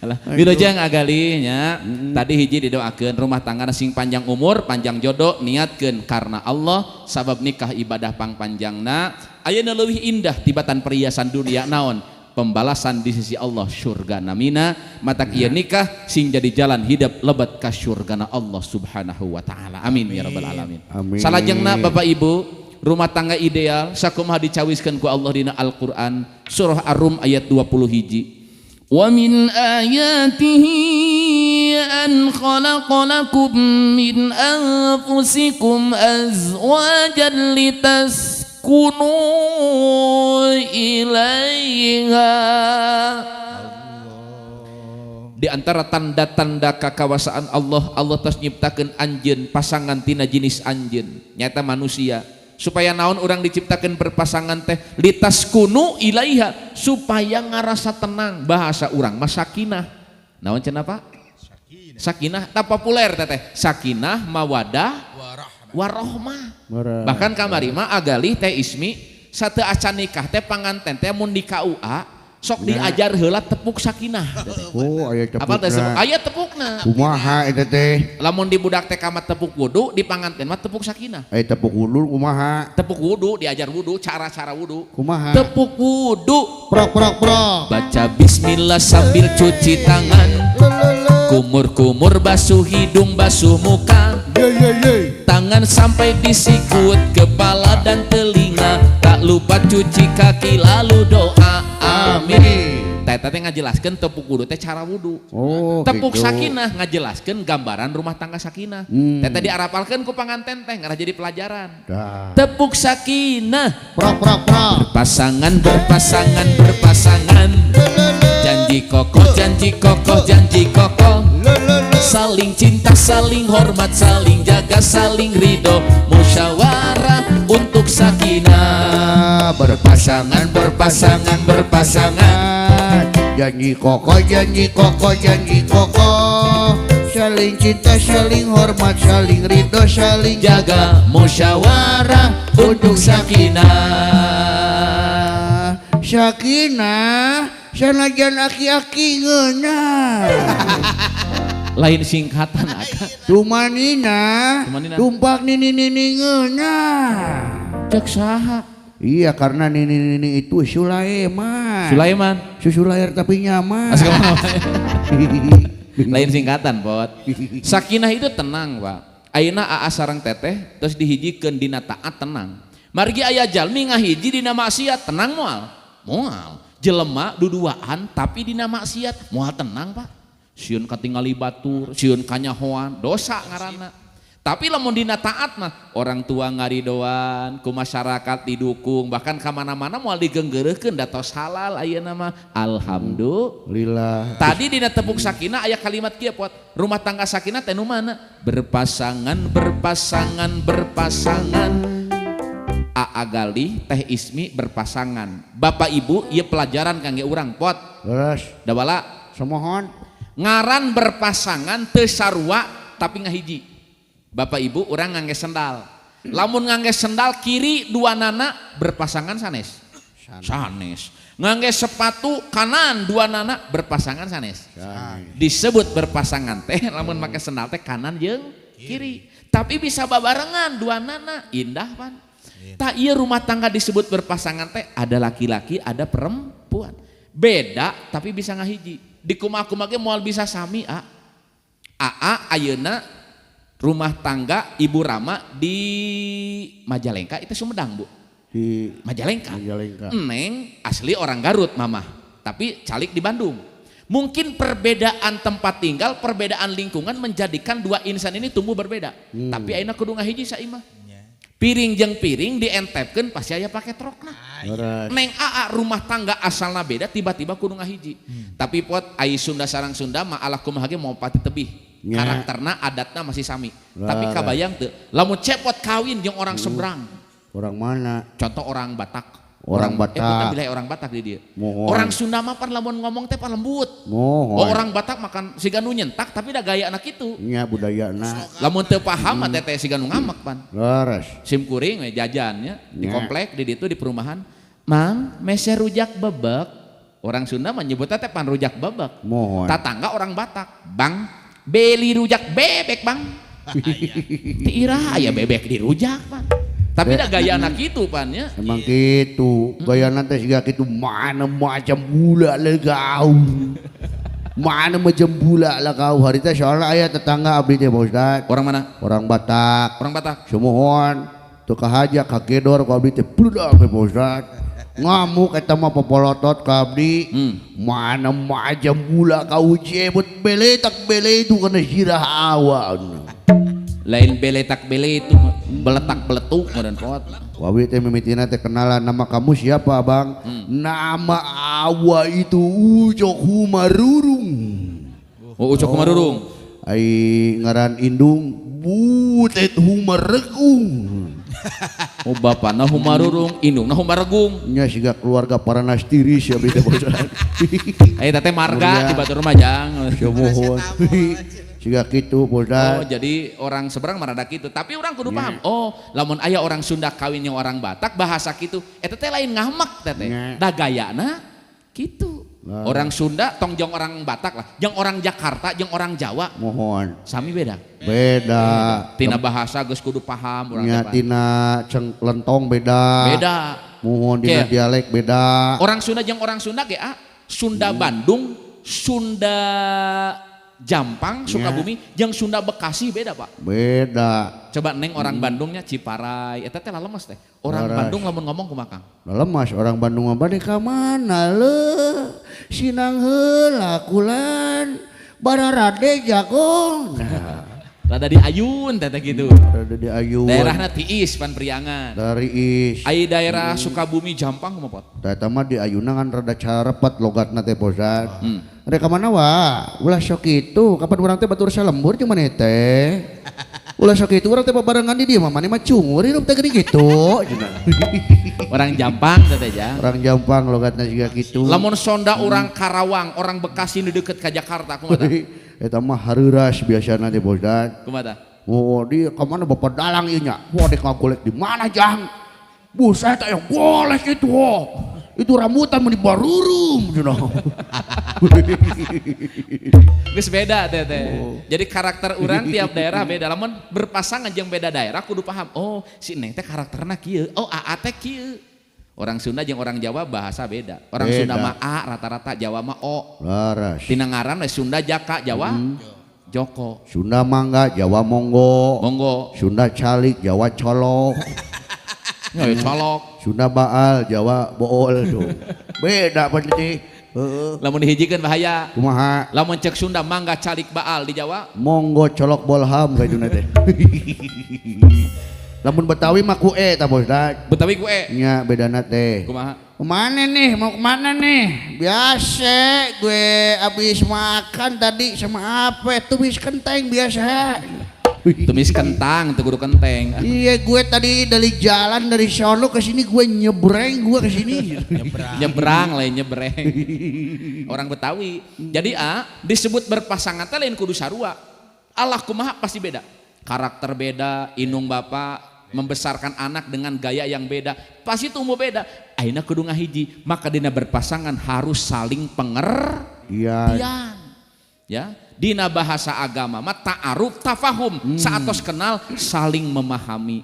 Alah, wilujeng agali nya. Tadi hiji didoakeun rumah tangga sing panjang umur, panjang jodoh, niatkeun karena Allah, sabab nikah ibadah pangpanjangna. Ayeuna leuwih indah tibatan perhiasan dunia naon? Pembalasan di sisi Allah surga namina. Matak ieu nikah sing jadi jalan hidup lebat ka surgana Allah Subhanahu wa taala. Amin ya rabbal alamin. Amin. Salajengna Bapak Ibu, rumah tangga ideal sakumaha dicawiskeun ku Allah dina Al-Qur'an surah Ar-Rum ayat 20 hiji. وَمِنْ آيَاتِهِ أَنْ خَلَقَ لَكُمْ مِنْ أَنْفُسِكُمْ أَزْوَاجًا لِتَسْكُنُوا إِلَيْهَا. Di antara tanda-tanda kekawasaan Allah, Allah tos nyiptakeun anjeun pasangan tina jenis anjeun, nyata manusia supaya naon orang diciptakan berpasangan teh litas kunu ilaiha supaya ngarasa tenang bahasa orang mah sakinah naon cenah Pak sakinah tak populer teteh sakinah mawadah warohmah bahkan kamari mah agalih teh ismi sate acan nikah teh panganten teh mun di KUA sok diajar heula tepuk sakinah Oh aya apa teh tepukna. aya tepukna Kumaha eta teh? lamun di budak teh kamat tepuk wudu di panganten mah tepuk sakinah Aya tepuk ulur kumaha? tepuk wudu diajar wudu cara-cara wudu Kumaha? tepuk wudu Prok prok prok. baca bismillah sambil cuci tangan kumur-kumur basuh hidung basuh muka tangan sampai di sikut kepala dan telinga tak lupa cuci kaki lalu doa amin teh ngajelaskeun tepuk wudu teh cara wudu Oh tepuk gitu. sakinah ngajelaskeun gambaran rumah tangga sakinah teh diarapalkeun ku panganten teh ngarah jadi pelajaran Dah. tepuk sakinah Prok prok prok. berpasangan berpasangan berpasangan janji kokoh janji kokoh janji kokoh saling cinta saling hormat saling jaga saling ridho musyawarah untuk sakinah berpasangan berpasangan berpasangan Janji kokoh janji kokoh janji kokoh. Saling cinta saling hormat saling ridho saling jaga musyawarah untuk sakinah Sakinah sanajan aki-aki ngeunah. lain singkatan akak Tumanina Tumanina. tumpak nini ngeunah. cek saha Iya karena nini itu Sulaiman. Sulaiman Susulayar tapi nyaman. Asal mana? Lain singkatan pot sakinah itu tenang Pak ayeuna aa sareng teteh terus dihijikeun dina taat tenang margi aya jalmi ngahiji dina maksiat tenang moal jelema duduaan tapi dina maksiat moal tenang Pak sieun katingali batur sieun kanyahoan dosa ngaranna tapi lamun dina taat mah orang tua ngaridoan ku masyarakat didukung bahkan kamana-mana moal digenggeureukkeun datos halal ayeuna mah alhamdulillah Lillah. tadi dina tepuk sakinah aya kalimat kieu pot rumah tangga sakinah teh nu mana berpasangan berpasangan berpasangan Aa Galih teh Ismi berpasangan bapak ibu ieu pelajaran kangge urang pot Terus da bala semohon. ngaran berpasangan teu sarua tapi ngahiji bapak ibu urang ngangge sendal lamun ngangge sendal kiri dua nana berpasangan sanes ngangge sepatu kanan dua nana berpasangan sanes disebut berpasangan teh lamun make sendal teh kanan jeung kiri tapi bisa babarengan dua nana indah pan tak iya rumah tangga disebut berpasangan teh ada laki-laki ada perempuan beda tapi bisa ngahiji di kumaha-kumaha ge moal bisa sami aa ayeuna rumah tangga Ibu Rama di Majalengka itu Sumedang Bu Di Majalengka. Majalengka. Neng asli orang Garut mamah tapi calik di Bandung mungkin perbedaan tempat tinggal perbedaan lingkungan menjadikan dua insan ini tumbuh berbeda tapi ayeuna kudu ngahiji saimah piring jeung piring dientepkeun pasti aya pakai trokna Terus neng aa rumah tangga asalna beda tiba-tiba kudu ngahiji tapi pot ai Sunda sarang Sunda mah ala kumaha ge mau pati tebih Nya. karakterna adatna masih sami Lah, tapi lah. kabayang teu lamun cepot kawin jeung orang seberang orang mana? contoh orang Batak Orang Batak. bukan wilayah orang Batak di dia Mohon. orang Sunda mah pan lamun ngomong teh pan lembut Mohon. orang Batak makan siga nu nyentak tapi da gaya anak itu Nya budayana. lamun teu paham mah teh siga nu ngamak pan Terus sim kuring we jajannya di Nya. komplek di ditu di perumahan mang mese rujak bebek orang Sunda mah nyebutnya teh pan rujak bebek mohon. tatangga orang Batak bang beli rujak bebek bang tiira aya bebek di rujak pan tapi da gaya anak itu pan ya Emang gitu, gaya nanti juga gitu mana macam gula lah kau, mana macam gula lah kau. Hari itu soalnya ayah tetangga abdi teh Pak Ustad, orang mana orang Batak, orang Batak semohon tuh kahaja kagedor kau abdi teh budak Pak Ustad, ngamuk eta mah popolotot ka abdi, mana macam gula kau jebut beletak bele itu kena sirah awan. lain beletak bele itu beletak beletuk dan pot Wawi teh mimitina teh kenalan nama kamu siapa bang? Nama awa itu Ucok Humarurung. oh ucok kumarurung Ai ngaran indung Butet Humarekung. Oh bapak nah humarurung, indung nah humaregung. Nya siga keluarga para nastiris ya beda bosan. Ayo teh marga Mulia. di Batur Majang. Semohon. Siga kitu Oh bosan. jadi orang seberang marada gitu. Tapi orang kudu paham. Oh lamun aya orang Sunda kawin yang orang Batak bahasa gitu. Eta teh lain ngamak teh. Nya. Da gayana gitu. Nah. Orang Sunda tong jeung orang Batak lah. Jeung orang Jakarta jeung orang Jawa Mohon. sami beda. Beda. Tina bahasa geus kudu paham urang Nya teh. Pak. tina lentong beda. Beda. Mohon dina Oke. dialek beda. Orang Sunda jeung orang Sunda ge Sunda Bandung, Sunda Jampang, Sukabumi, jeung Sunda Bekasi beda Pak. Beda. Coba neng orang Bandungnya Ciparai, eta teh lemes teh. Orang Laras. Bandung lamun ngomong kumaha Kang? Lemas orang Bandung mah bade ka mana le? Sinang heula kulan. Bararade jagong. Nah, Rada di Ayun teh gitu. ada di Ayu. Daerahna tiis pan Priangan. Dari is. Ai daerah Sukabumi Jampang kumaha Pot? Tata mah di Ayuna kan rada carepet logatna teh bosan. Ada ka mana wa? Ulah sok itu. Kapan urang teh batur salembur jeung maneh teh? Ulah sok itu urang teh babarengan di dieu mah maneh mah cungur hirup teh geuning kitu. Cenah. Orang Jampang teh Jang. Orang Jampang logatna juga kitu. Lamun Sonda orang Karawang, orang Bekasi nu deukeut ka Jakarta kumaha tah? Eta mah hareuras biasana teh bosan. Kumaha tah? Oh di kemana bapak dalang inya? Wah dek ngagolek di mana Jang? Buset yang golek itu. Itu rambutan mau dibarurum, Geus beda teh teh. Jadi karakter orang tiap daerah beda. Lamun berpasangan jeung beda daerah kudu paham. Oh, si Neng teh karakterna kieu. Oh, AA teh kieu. Orang Sunda jeung orang Jawa bahasa beda. Orang Beda. Sunda mah A rata-rata, Jawa mah O. Laras. Tina ngaran we Sunda Jaka, Jawa Joko. Sunda mangga, Jawa monggo. Monggo. Sunda calik, Jawa colok. Ya colok. Sunda baal, Jawa bool tuh. Beda pasti. Heeh. Lamun dihijikeun bahaya. Kumaha? Lamun cek Sunda mangga calik baal di Jawa. Monggo colok bolham kayak teh. Lamun Betawi mah kue ta bos dah. Betawi kue. Nya bedana teh. Kumaha? Kemana nih? Mau kemana nih? Biasa gue abis makan tadi sama apa? Tumis kentang biasa. Tumis kentang, teu kudu kenteng. Iya gue tadi dari jalan dari sono ke sini gue nyebreng gue ke sini. Nyebrang lain nyebreng. Orang Betawi. Jadi disebut berpasangan teh lain kudu sarua. Allah kumaha pasti beda. Karakter beda, indung bapak membesarkan anak dengan gaya yang beda, pasti tumbuh beda. Ayeuna kudu ngahiji, maka dina berpasangan harus saling pengertian. Iya. Ya, dina bahasa agama mah ta'aruf tafahum, saatos kenal saling memahami.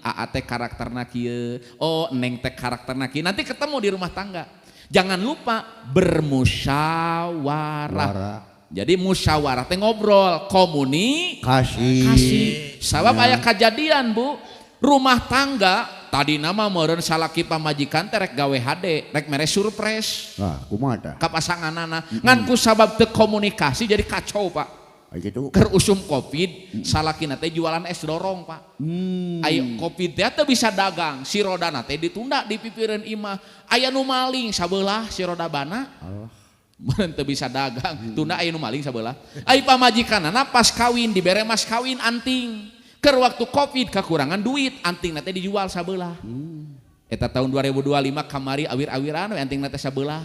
Aa teh karakterna kieu, oh neng teh karakterna kieu. Nanti ketemu di rumah tangga. Jangan lupa bermusyawarah. Jadi musyawarah teh ngobrol, Kasih. Sabab aya kejadian Bu, rumah tangga tadi nama meureun salaki pamajikan teh rek gawe HD, rek mere surprise. Nah, kumaha tah? Ka pasanganana ngan ku sabab teu komunikasi jadi kacau Pak. Aya kitu. Keur usum Covid, salakina teh jualan es dorong Pak. Ayo Covid teh teu bisa dagang, si rodana teh ditunda di pipireun imah. Aya nu maling sabelah si roda bana. Meureun teu bisa dagang, tunda aya nu maling sabelah. Ai pamajikanana pas kawin dibere mas kawin anting. Keur waktu Covid kekurangan duit, antingna teh dijual sabelah. Eta tahun 2025 kamari awir-awiran we antingna teh sabelah.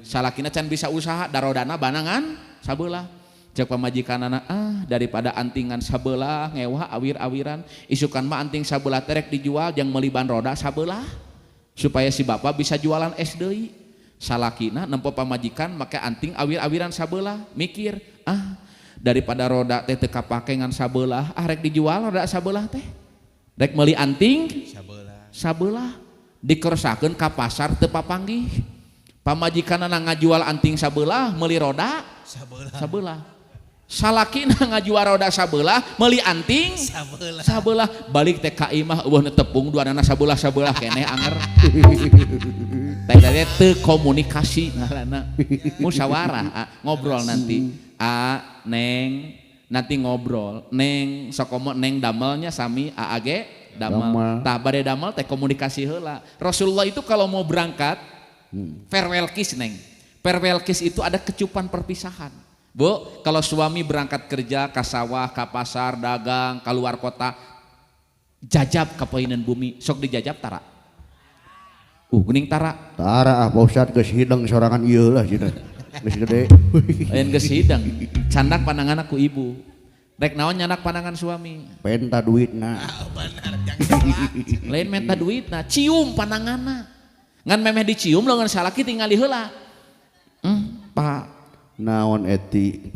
Salakina can bisa usaha, darodana banangan sabelah. Cek pamajikanana daripada antingan sabelah ngewah awir-awiran, isukan mah anting sabelah terek dijual jeung meuli ban roda sabelah supaya si bapak bisa jualan es deui. Salakina nempo pamajikan make anting awir-awiran sabelah, mikir daripada roda teh teu kapake ngan sabelah, rek dijual roda sabelah teh. Rek meuli anting sabelah dikerosakeun ka pasar teu papanggih. Pamajikanana ngajual anting sabelah, meuli roda sabelah. Salakina ngajual roda sabelah, meuli anting sabelah, balik teh ka imah eueuh tepung duanana sabelah keneh anger. Teh teu komunikasi ngaranna. Musyawarah, ngobrol nanti. Neng nanti ngobrol. Neng sok neng damelnya sami ge damel. Tah bade damel teh komunikasi heula. Rasulullah itu kalau mau berangkat farewell kiss Neng. Farewell kiss itu ada kecupan perpisahan. Bu, kalau suami berangkat kerja ke sawah, ke pasar, dagang, keluar kota, jajab kapoinan bumi sok dijajab tara geuning tara Tara Pak Ustad geus hideng sorangan ieu lah cenah. Geus gede. lain geus hidang candak pandangan aku ibu rek naon nyanak pandangan suami Penta duitna. Benar, jangan salah. lain menta duitna cium pandanganna ngan memeh dicium lawan salaki tingali heula Pak Naon eti.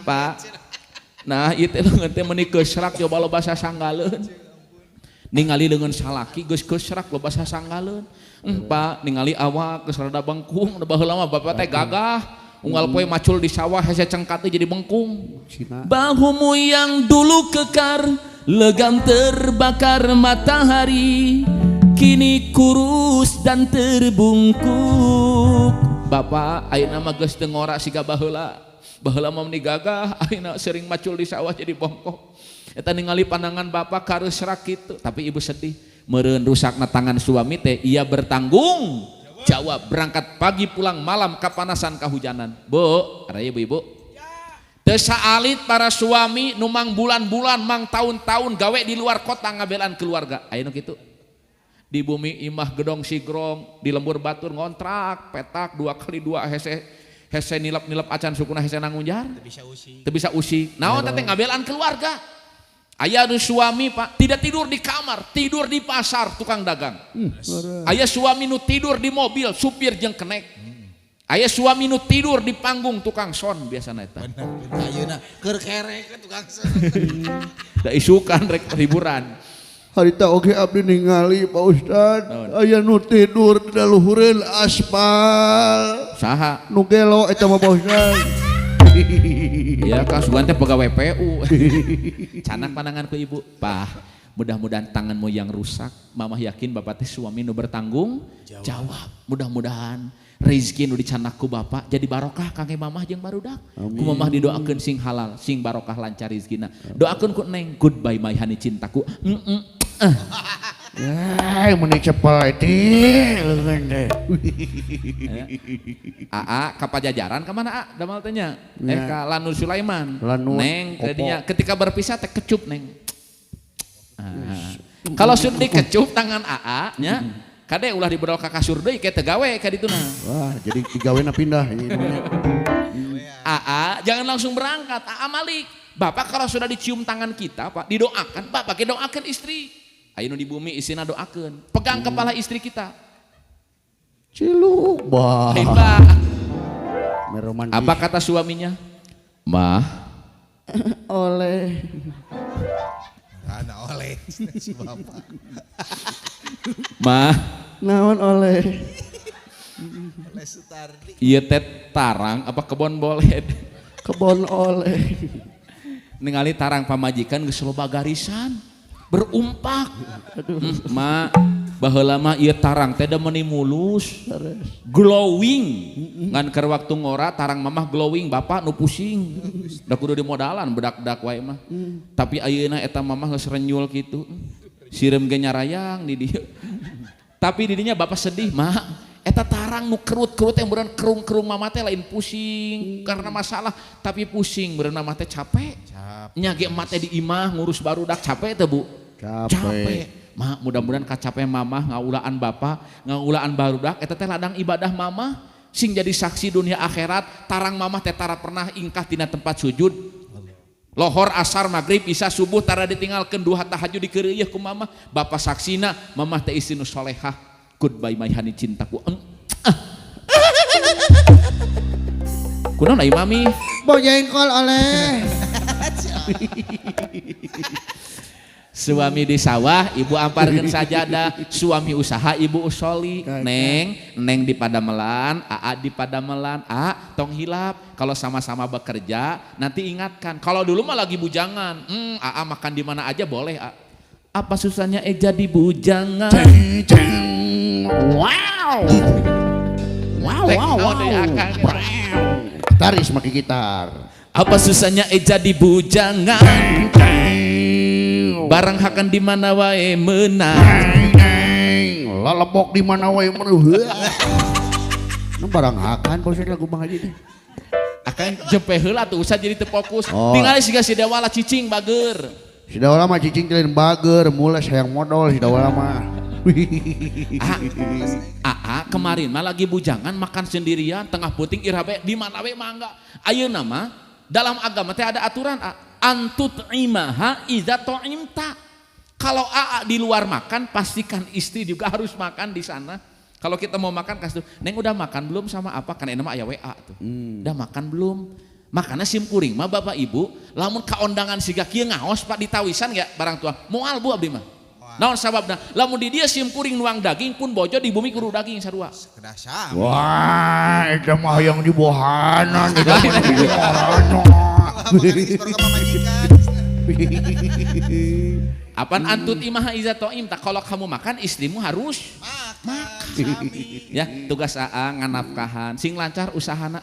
Pak nah itu leungeun teh meuni keusrak coba lo basa sanggaleun ningali leungeun salaki geus keusrak lo basa sanggaleun Pak ningali awak geus rada bengkung da baheula mah bapak teh gagah unggal poe macul di sawah hese cengkat teh jadi bengkung Cina. bahumu yang dulu kekar legam terbakar matahari kini kurus dan terbungkuk Bapak ayeuna mah geus teu ngora siga baheula mah meni gagah ayeuna sering macul di sawah jadi bongkok eta ningali pandangan bapak kareusrak kitu tapi ibu sedih meureun rusakna tangan suami teh ia bertanggung jawab berangkat pagi pulang malam kapanasan kahujanan bu ada ibu-ibu teu saalit para suami nu mang bulan-bulan mang tahun-tahun gawe di luar kota ngabelaan keluarga aya nu kitu di bumi imah gedong sigrong di lembur batur ngontrak petak 2x2 hese nilap acan sukuna hese nanggunjar teu bisa usik naon teh ngabelaan keluarga aya nu suami Pak tidak tidur di kamar tidur di pasar tukang dagang aya suami nu tidur di mobil supir jeung kenek aya suami nu tidur di panggung tukang son biasana eta Ayeuna keur kerek ke tukang son. da isukan rek hiburan Harita oge abdi ningali Pak Ustad aya nu tidur di daluhureun aspal. saha Nu gelo eta mah Pak Ustad. ya kasugan teh pegawai PU canak pandangan ku ibu Pak mudah-mudahan tanganmu yang rusak mamah yakin bapak teh suami nu bertanggung jawab mudah-mudahan rezeki nu dicanak ku bapak jadi barokah kangge mamah jeung barudak ku mamah didoakeun sing halal sing barokah lancar rezekina doakeun ku neng goodbye my honey cintaku Meni cepel eti leungeun teh. Aa ka Pajajaran ka mana A damal teh nya ka Lanur Sulaiman Lanur, neng Opo. kadinya ketika berpisah teh kecup neng kalau sudah dikecup tangan AA nya kade ulah diberol ka kasur deui ke teu gawe ka dituna Wah, jadi digawena pindah. AA jangan langsung berangkat AA Malik Bapak kalau sudah dicium tangan kita Pak didoakan Pak pakai doakan istri ayeuna di bumi isina doakeun pegang kepala istri kita Ciluk bah. lain Pak Meromantis. apa kata suaminya mah Oleh. Ana oleh si bapak. mah Naon oleh. Oleh Sutardi. ieu teh tarang apa kebon boled Kebon oleh. ningali tarang pamajikan geus loba garisan berumpak ma baheula mah ieu tarang teh da meuni mulus glowing ngan keur waktu ngora tarang mamah glowing bapak nu pusing da kudu dimodalan bedak-bedak wae mah tapi ayeuna eta mamah geus renyul kitu sireum ge nyarayang di dieu tapi di dinya bapak sedih mah eta tarang nu kerut-kerut yang beureun kerung-kerung mama teh lain pusing karena masalah tapi pusing beureun mama teh capek nya ge emak teh di imah ngurus barudak capek teh Bu capek mah mudah-mudahan kacapean mamah ngaulaan bapak ngaulaan barudak eta teh ladang ibadah mamah sing jadi saksi dunia akhirat tarang mamah teh tara pernah ingkah tina tempat sujud lohor asar maghrib isya subuh tara ditinggalkeun duha tahajud dikeureuh ku mamah bapak saksina mamah teh istri nu solehah goodbye my honey cintaku kunaon ai mami Boy jengkol oleh. suami di sawah ibu amparkeun sajadah suami usaha ibu usoli neng di Padamelan aa di Padamelan tong hilap kalau sama-sama bekerja nanti ingatkan kalau dulu mah lagi bujangan aa makan di mana aja boleh apa susahnya jadi bujangan Wow. Wow, Tek, wow, naon deui wow. akang? Gitaris make gitar. apa susahnya jadi bujangan barang hakan di mana wae menang Lalebok di mana wae meureun. Nu barang hakan bos lagu Bang Haji teh. Akang jempe heula tuh usah jadi teu fokus. Oh. Tinggal siga si Dewala cicing bager. Si Dawala mah cicing teuing bager, mulai sayang modal si Dawala mah. Kemarin mah lagi bujangan makan sendirian tengah puting irabe di mana we mangga. Ayeuna mah dalam agama teh ada aturan antut imaha iza to'imta. Kalau di luar makan pastikan istri juga harus makan di sana. Kalau kita mau makan kasih Neng udah makan belum sama apa kan enak aya WA tuh. Udah makan belum? Makanya sim kuring mah Bapak Ibu lamun kaondangan siga kieu ngaos Pak ditawisan ya barang tua. Moal Bu abdi mah. Naon sababna? Lamun di dia sim kuring nuang daging pun bojo di bumi kudu daging sarua. Kedah sami. Wah, itu mah yang di bohanan, itu mah di bohanan. Apaan antut imaha iza to'im tak kalau kamu makan istrimu harus Makan. ya tugas nganafkahan sing lancar usahana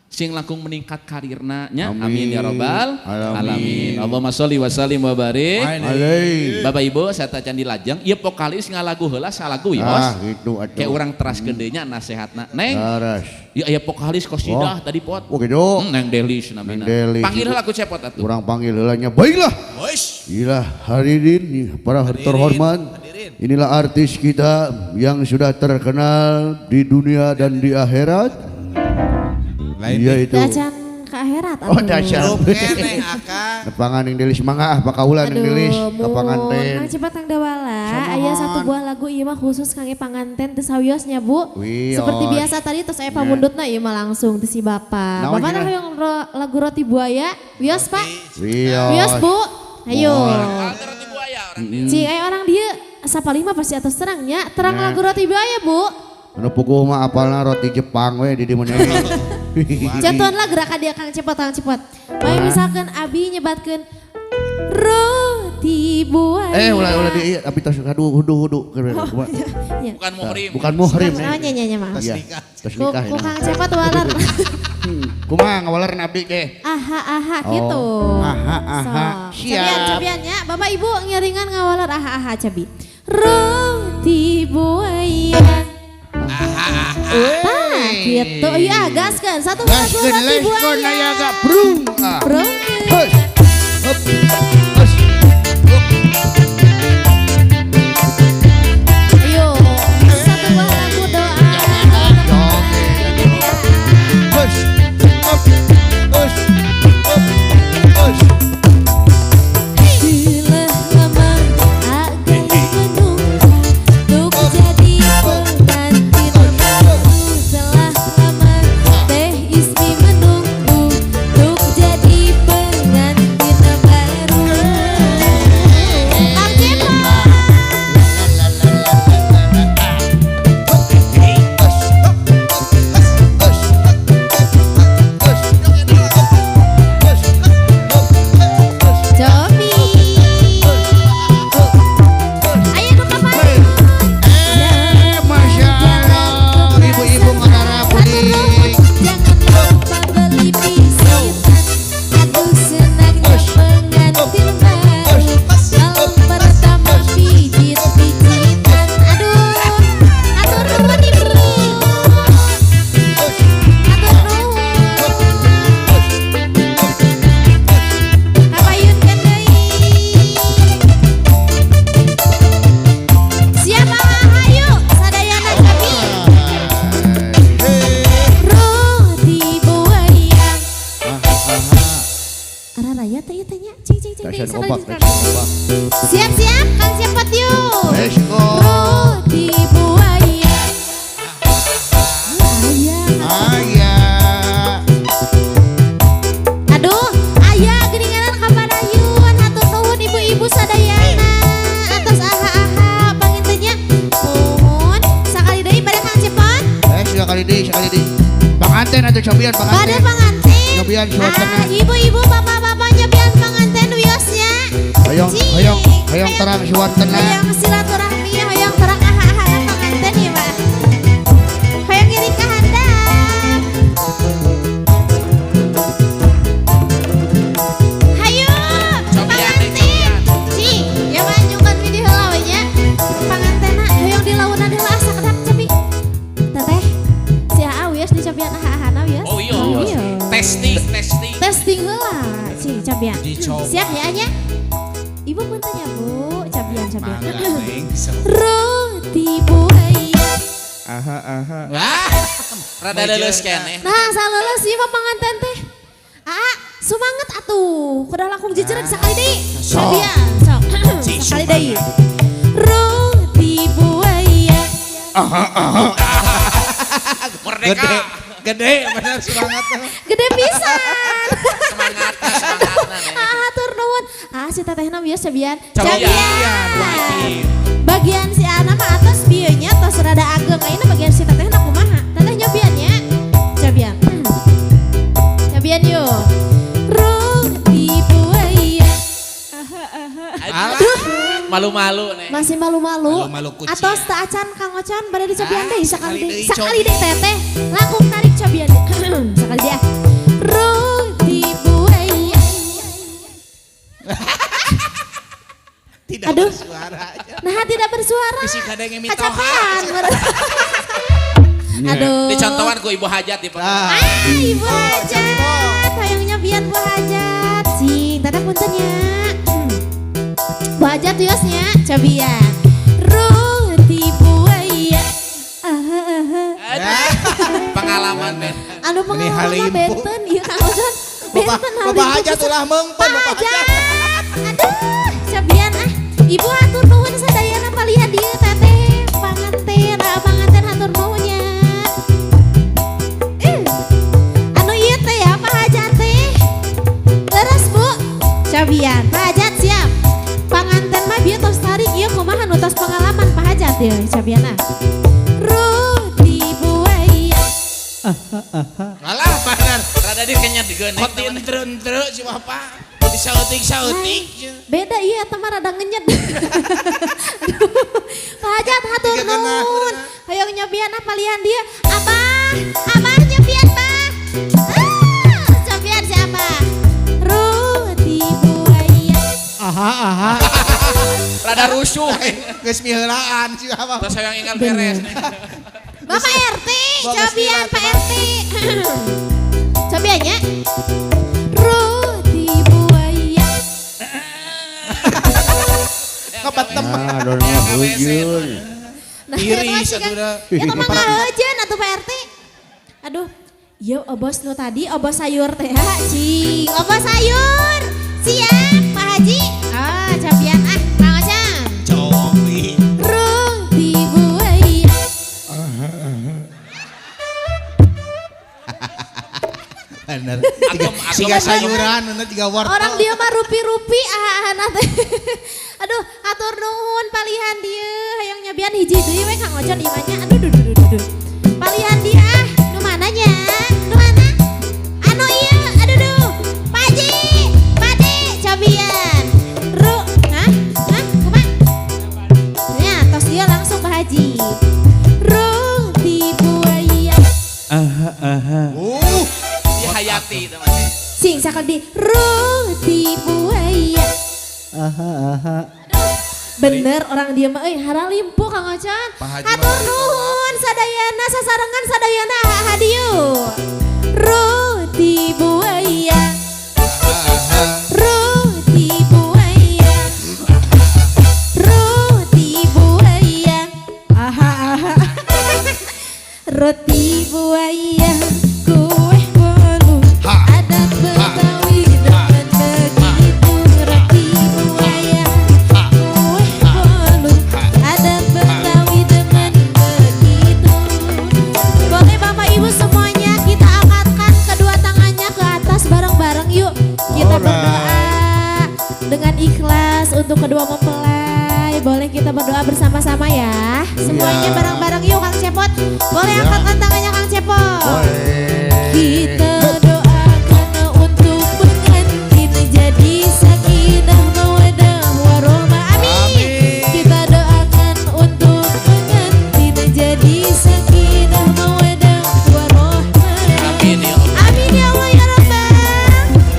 sing langkung meningkat karirna nya amin ya robbal alamin. Allahumma sholli wa sallim wa barik Alai. Bapak Ibu saya can di Lajeng ieu vokalis ngalagu heula salagu ya gitu atuh. kayak urang teraskeun deui nya nasehatna Neng Laras. ieu aya vokalis qasidah tadi pot Oh gitu. Neng Delis namina Neng Delis. panggil heula ku cepot atuh Orang panggil heulanya, baiklah. Boys. Inilah hadirin para terhormat. Inilah artis kita yang sudah terkenal di dunia dan di akhirat. Yaitu Dacan ke akhirat. Oh dasyat. Grup keneh Akang. Nepangan yang Delis mangga pakaulan yang Delis ke panganten. Kang Cepat Kang Dawala, Samohon. aya satu buah lagu ieu mah khusus kangge panganten teu sawiosnya Bu. Wios. Seperti biasa tadi terus aya pamundutna ieu mah langsung teu si Bapak. Naon Bapak cenah? hoyong lagu roti buaya. Wios Pak. Wios. Wios Bu. Ayo. roti buaya orang Cing aya orang dia sapalima pasti atas terangnya. Terang Nah. lagu roti buaya Bu. Anu puguh mah apalna roti Jepang we di dieu Jatuhan lah gerakan dia Kang Cepat. Baik misalkan Abi nyebatkeun roti buaya. ulah di tapi tos hudu. Iya. bukan muhrim Bukan muhrim. Oh nyanyi mah. Iya. Tos Ku nikah. Kang Cepat walar. Kumaha ngawaler abdi teh? Aha gitu. Aha. Siap. Cobiannya Bapak Ibu ngiringan ngawalar aha cabi. Roti buaya. Tah gitu. Iya gaskeun satu lagu roti buaya. Nayaga brung. Bro. Hus. Hop. Hus. Ayo satu buah lagu doa. Hus. Hop. Hus. Hop. Hus. Bila lama aku menunggu untuk jadi pengantin baru. Telah lama Teh Ismi menunggu untuk jadi pengantin baru. Kang Cepat. Cobi. Ayo nu kapan? Masya Allah, ibu-ibu ngarara puding. Jangan lupa beli pisitan. Aku senangnya pengantin baru. Malam pertama pijit-pijitan. Aduh, atur nuhun ibu. Atur nuhun. Kapayunkeun deui. Siapa hayu sadayana kami. Roti buaya. Arah raya teh ieu teh nya. Cing Dahsyat sakali opak, disekat. dahsyat opak. Siap-siap Kang Cepat yuk. Let's go. Roti buaya. Ayah. Ayah. Aduh, ayah geninganan kapanayun. Hatur nuhun ibu-ibu sadayana. Atas aha-aha pangintennya. Mohon sakali deui pada Kang Cepat. Sekali di. Panganten atau cobian Pada panganten. panganten. Nyobian suat tengah. Ibu-ibu, bapak-bapak nyobian panganten wiosnya. Hoyong terang suat tengah. Hoyong silaturahmi, hoyong terang aha-aha panganten ya Pak. Hoyong ngiring ka handap. Hayu, panganten. Ci, ya manjukan video heula we nya. Pangantena hoyong di launan heula asa kedap cepi. Teteh, si Aa wios di cobian aha-ahana wios. oh iya Iya. teh Testing heula. Cing cabian. Dicoba. Siap ya nya? Ibu puntanya Bu, cabian. Mangga neng. Roti buaya. Aha. Rada lulus keneh. Nah, saleuleus ieu mah panganten teh. Semangat atuh. Kudu langkung jejereuk sakali deui. Cabian, sok. Sakali deui. Roti buaya. Merdeka. Gede bener semangat. Gede pisan. Semangatna nih. Hatur nuhun. Si tetehna bieu cabian. Cabian, wajib. Bagian si Ana mah atas bieunya tos rada ageng. Ayeuna bagian si tetehna kumaha? Teteh nyobian nya. Cabian. Cabian yuk. Roti buaya. Aduh, malu-malu nih. Masih malu-malu. Malu-malu kucing. Atau acan Kang Ocan pada dicobian deui sekali sakali deui, deui. Sakali deui teteh. Langkung tarik cobian. Sakali deui. Roti buaya. Tidak Aduh. bersuara aja. Nah, tidak bersuara. Bisi kadang yang minta Kacapean. Iya. Aduh. Dicontohan ku ibu hajat di Ibu hajat. Hayang nyobian Bu hajat. Cing, teteh puntennya. Bu hajat tiosnya cobian. Roti buaya. Pengalaman nih. Anu Ini pengalaman halimpu. benten ieu Kang Ocan. Benten Bapak aja tulah mengpen Pak Bapak aja. hajat. Aduh, cobian Ibu hatur nuhun sadayana palihan dieu teteh. Panganten hatur nuhunnya. Anu ieu teh ya Pak hajat teh. Leres Bu. Cobian, Pak hajat siap. Panganten mah bieu tos tarik ieu kumaha nu tos pengalaman Pak hajat teh cobian Roti buaya. Alah bener. Rada dikenyat digeuneh. Kotin tren-tren si Bapak. Disautik-sautik. Beda iya eta mah rada ngenyet. Aduh, Pak hajat hatur Tiga genah, nuhun. bener. Hayang nyobian palihan dia. Abah nyobian Pak. Cobian si Abah. Roti buaya. Rada rusuh. Geus miheulaan si Bapak. Terus yang ingat beres. Bapak RT, Bagus cobian nila, Pak RT. Cobiannya. Roti buaya. Kebetem. Nah, dorong bujur. Nah, Iris eta atuh dah. Eta mah ngaeujeun atuh Pak RT. Aduh, ieu obos nu tadi obos sayur teh cing. Obos sayur. Siap Pak Haji. Cobian Kang Ocan. Cobi. Roti buaya. Bener. Agem Siga sayuran, bener tiga wortel. Orang dia mah rupi-rupi teh. Aduh, atur nuhun palihan dia. Hayang nyobian hiji deui we Kang Ocan ieu nya. Aduh duh. Palihan dia nu mananya? Nu mana? Anu ieu. Aduh. Pak Haji, Pade cobian. Kumaha? Ya, tos dia langsung Pak Haji. Roti buaya. Dihayati teman. Sing sakali roti buaya. Bener orang dia mah hara limpu Kang Ocan. Pak Haji Hatur mah nuhun sadayana sasarengan sadayana hadiu. Roti buaya. Roti buaya. Roti buaya. Roti buaya. Kue bolu. Adat Betawi dengan begitu. Roti buaya. Kue bolu. Adat Betawi dengan begitu. Boleh Bapak Ibu semuanya kita angkatkan kedua tangannya ke atas bareng-bareng yuk. Kita berdoa dengan ikhlas untuk kedua mempelai. Boleh kita berdoa bersama-sama ya. Semuanya bareng-bareng yuk Kang Cepot. Boleh angkatkan tangannya Kang Cepot. Boleh. Kita doakan untuk pengantin jadi sakinah mawaddah warahmah. Amin. Kita doakan untuk pengantin jadi sakinah mawaddah warahmah. Amin ya Allah. Amin ya Allah ya Rabbal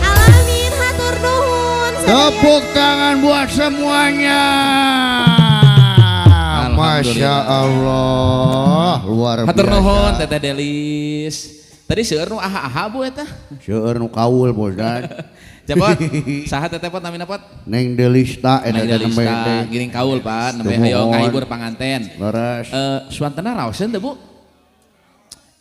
alamin. Hatur nuhun. Tepuk tangan buat semuanya. Masya Allah, luar biasa. Hatur nuhun Teteh Delis. Tadi seueur nu aha-aha bu eta. Seueur nu kaul Pak Ustad. Cepot, saha teteh pot namina pot? Neng Delista eta Neng teh nembe Delista, teh. giring kaul Pak, nembe Teu hayo mohon. ngahibur panganten. Leres. Suantana raoseun teh Bu?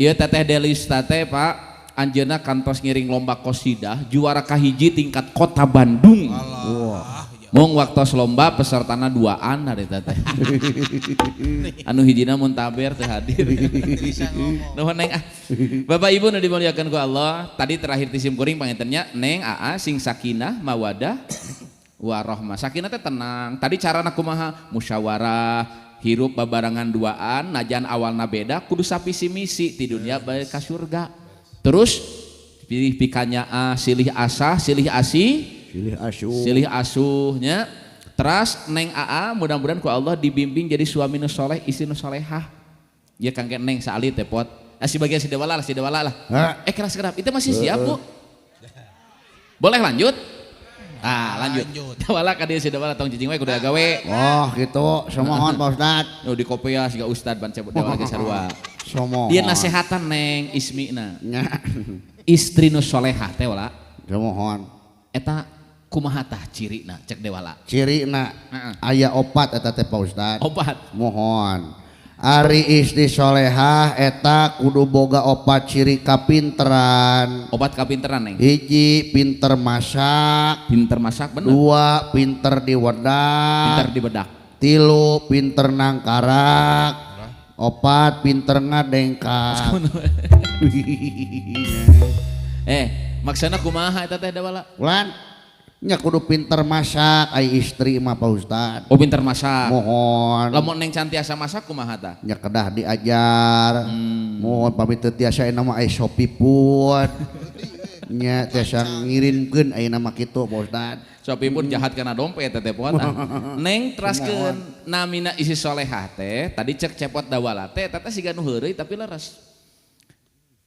Ieu teteh Delista teh Pak, anjeunna kantos ngiring lomba qosidah juara kahiji tingkat kota Bandung. Mung waktos lomba pesertana duaan hari teteh. Anu hijina mun taber teu hadir. Nuhun Neng ah. Bapak Ibu nu dimuliakeun ku Allah, tadi terakhir ti sim kuring pangintennya Neng Aa sing sakinah mawadah warahmah. Sakinah teh tenang. Tadi carana kumaha? Musyawarah, hirup babarangan duaan, najan awalna beda kudu sapisi misi ti dunia bae ka surga. Terus pilih pikanya silih asah, silih asih, Silih asuh. silih asuhnya. Terus Neng Aa mudah-mudahan ku Allah dibimbing jadi suami nu soleh, istri nu solehah. Ya kangge Neng saali teh pot. Si bagian si dewala lah. Hah? Keras kerap. Itu masih siap Bu? Boleh lanjut? Lanjut. Dewala ka dieu si dewala tong cicing we kudu gawe. Oh gitu, semohon Pak Ustad. Nu di kopea siga ustad ban cabut dewala ge sarua. Semohon. Dia nasehatan Neng Ismina. Nya. Istri nu solehah teh wala. Semohon. Eta kumaha tah cirina cek dewala. Cirina Heeh. aya opat eta teh Pak Ustad. Obat. Mohon. Ari istri solehah eta kudu boga opat ciri kapinteran. Obat kapinteran Neng. Hiji pinter masak, Pinter masak bener. dua pinter di wedak, Pinter di bedak. tilu pinter nangkarak, opat pinter ngadengkak. Maksana kumaha eta teh dewala? Ulan nya kudu pinter masak ai istri mah Pak Ustad. Oh pinter masak. Mohon Lamun Neng cantiasa masak kumaha tah? nya kedah diajar. Mohon pamit teu tiasa aya nama ai sopipun. Nya tiasa ngirimkeun aya nama kitu Pak Ustad. Sopi pun jahat karena dompet teteh pot. Neng teraskeun namina isi solehah teh. Tadi cek cepot dawala teh teteh siga nu heureuy tapi leres.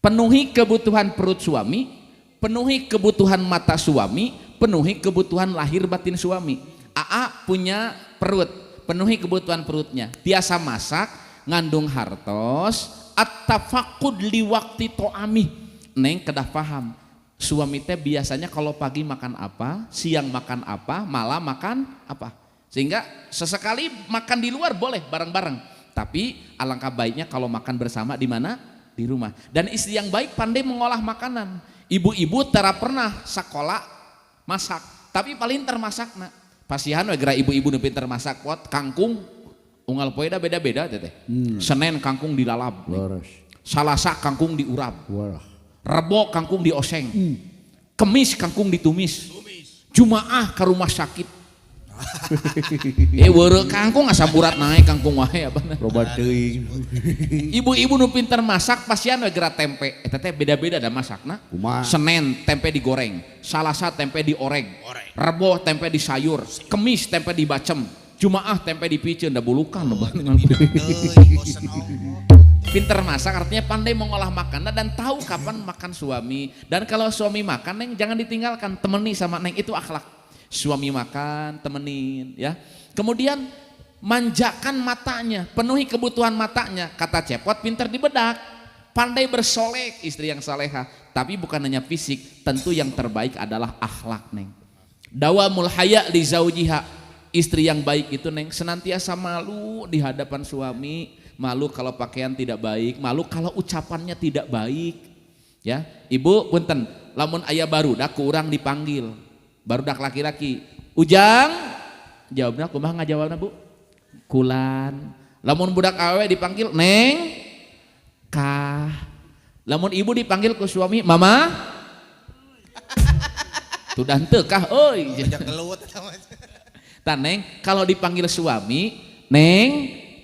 Penuhi kebutuhan perut suami, penuhi kebutuhan mata suami, penuhi kebutuhan lahir batin suami. Aa punya perut, penuhi kebutuhan perutnya. Biasa masak, ngandung hartos, at-tafaqud li waqti to'ami. Neng kedah paham. Suami teh biasanya kalau pagi makan apa, siang makan apa, malam makan apa. Sehingga sesekali makan di luar boleh bareng-bareng. Tapi alangkah baiknya kalau makan bersama di mana? Di rumah. Dan istri yang baik pandai mengolah makanan. Ibu-ibu tara pernah sekolah masak, tapi paling termasak na. Pasihan we geura ibu-ibu nu pinter masak pot kangkung unggal poe da beda-beda teteh. Senen kangkung dilalap. Leres. Salasa kangkung diurap. Wah. Rebo kangkung dioseng. Kemis kangkung ditumis. Jumaah ke rumah sakit. Weureu kangkung asa burat naik kangkung wae apa. Loba teuing. Ibu-ibu nu pinter masak pasian we geura tempe. Eta teh beda-beda da masakna. Kumaha? Senen tempe digoreng, Salasa tempe dioreng, Rebo tempe disayur, Kemis tempe dibacem, Jumaah tempe dipiceun da bulukan loba. Pinter masak artinya pandai mengolah makanan dan tahu kapan makan suami. Dan kalau suami makan Neng jangan ditinggalkan, temeni sama Neng, itu akhlak. Suami makan temenin ya. Kemudian manjakan matanya, penuhi kebutuhan matanya. Kata cepot pinter di bedak, pandai bersolek, istri yang saleha. Tapi bukan hanya fisik, tentu yang terbaik adalah akhlak Neng. Dawamul haya li zaujiha, istri yang baik itu Neng senantiasa malu di hadapan suami. Malu kalau pakaian tidak baik, malu kalau ucapannya tidak baik. Ya, ibu punten, lamun aya barudak ku urang dipanggil, barudak laki-laki, Ujang, jawabna kumaha ngajawabna Bu? Kulan. Lamun budak awewe dipanggil Neng, Kah. Lamun ibu dipanggil ku suami, Mama. Tuh henteu kah euy. Tah Neng, kalau dipanggil suami, Neng,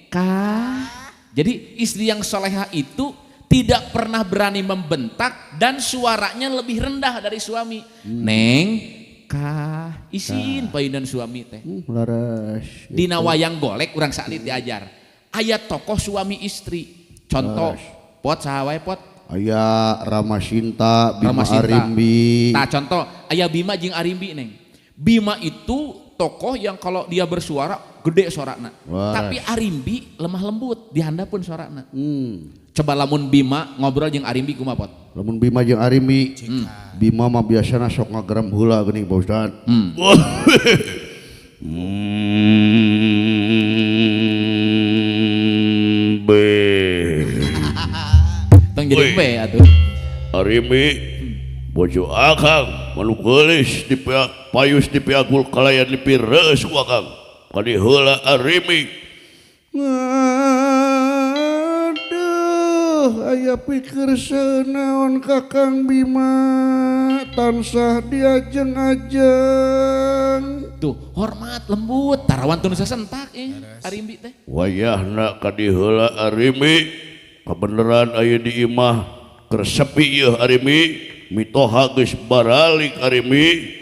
Kah. Jadi istri yang solehah itu tidak pernah berani membentak dan suaranya lebih rendah dari suami. Neng, Kah, isin payunan suami teh. Leres. Dina wayang golek urang salit diajar. Ayat tokoh suami istri. Contoh, pot saha wae pot? Aya Rama Sinta, Bima Rama Sinta. Arimbi. Nah contoh, aya Bima jeung Arimbi Neng. Bima itu tokoh yang kalau dia bersuara gede suarana. Waras. Tapi Arimbi lemah lembut, dihandapun suarana. Coba lamun Bima ngobrol jeung Arimbi kumaha pot? Lamun Bima jeung Arimi, Bima mah biasana sok ngageram heula geuning Pak Ustad. Tong jadi B atuh. Arimi bojo akang manu geulis di pihak payus di pihakul kalayan di pireus ku akang kadi heula Arimi. Aduh aya pikir senaon Kakang Bima tansah diajeng-ajeng. Tuh, hormat lembut, tarawan teu sasentak Arimbi teh. Wayahna kadi heula Arimi kabeneran aya di imah keur sepi ieu Arimi mitoha geus baralik Arimi.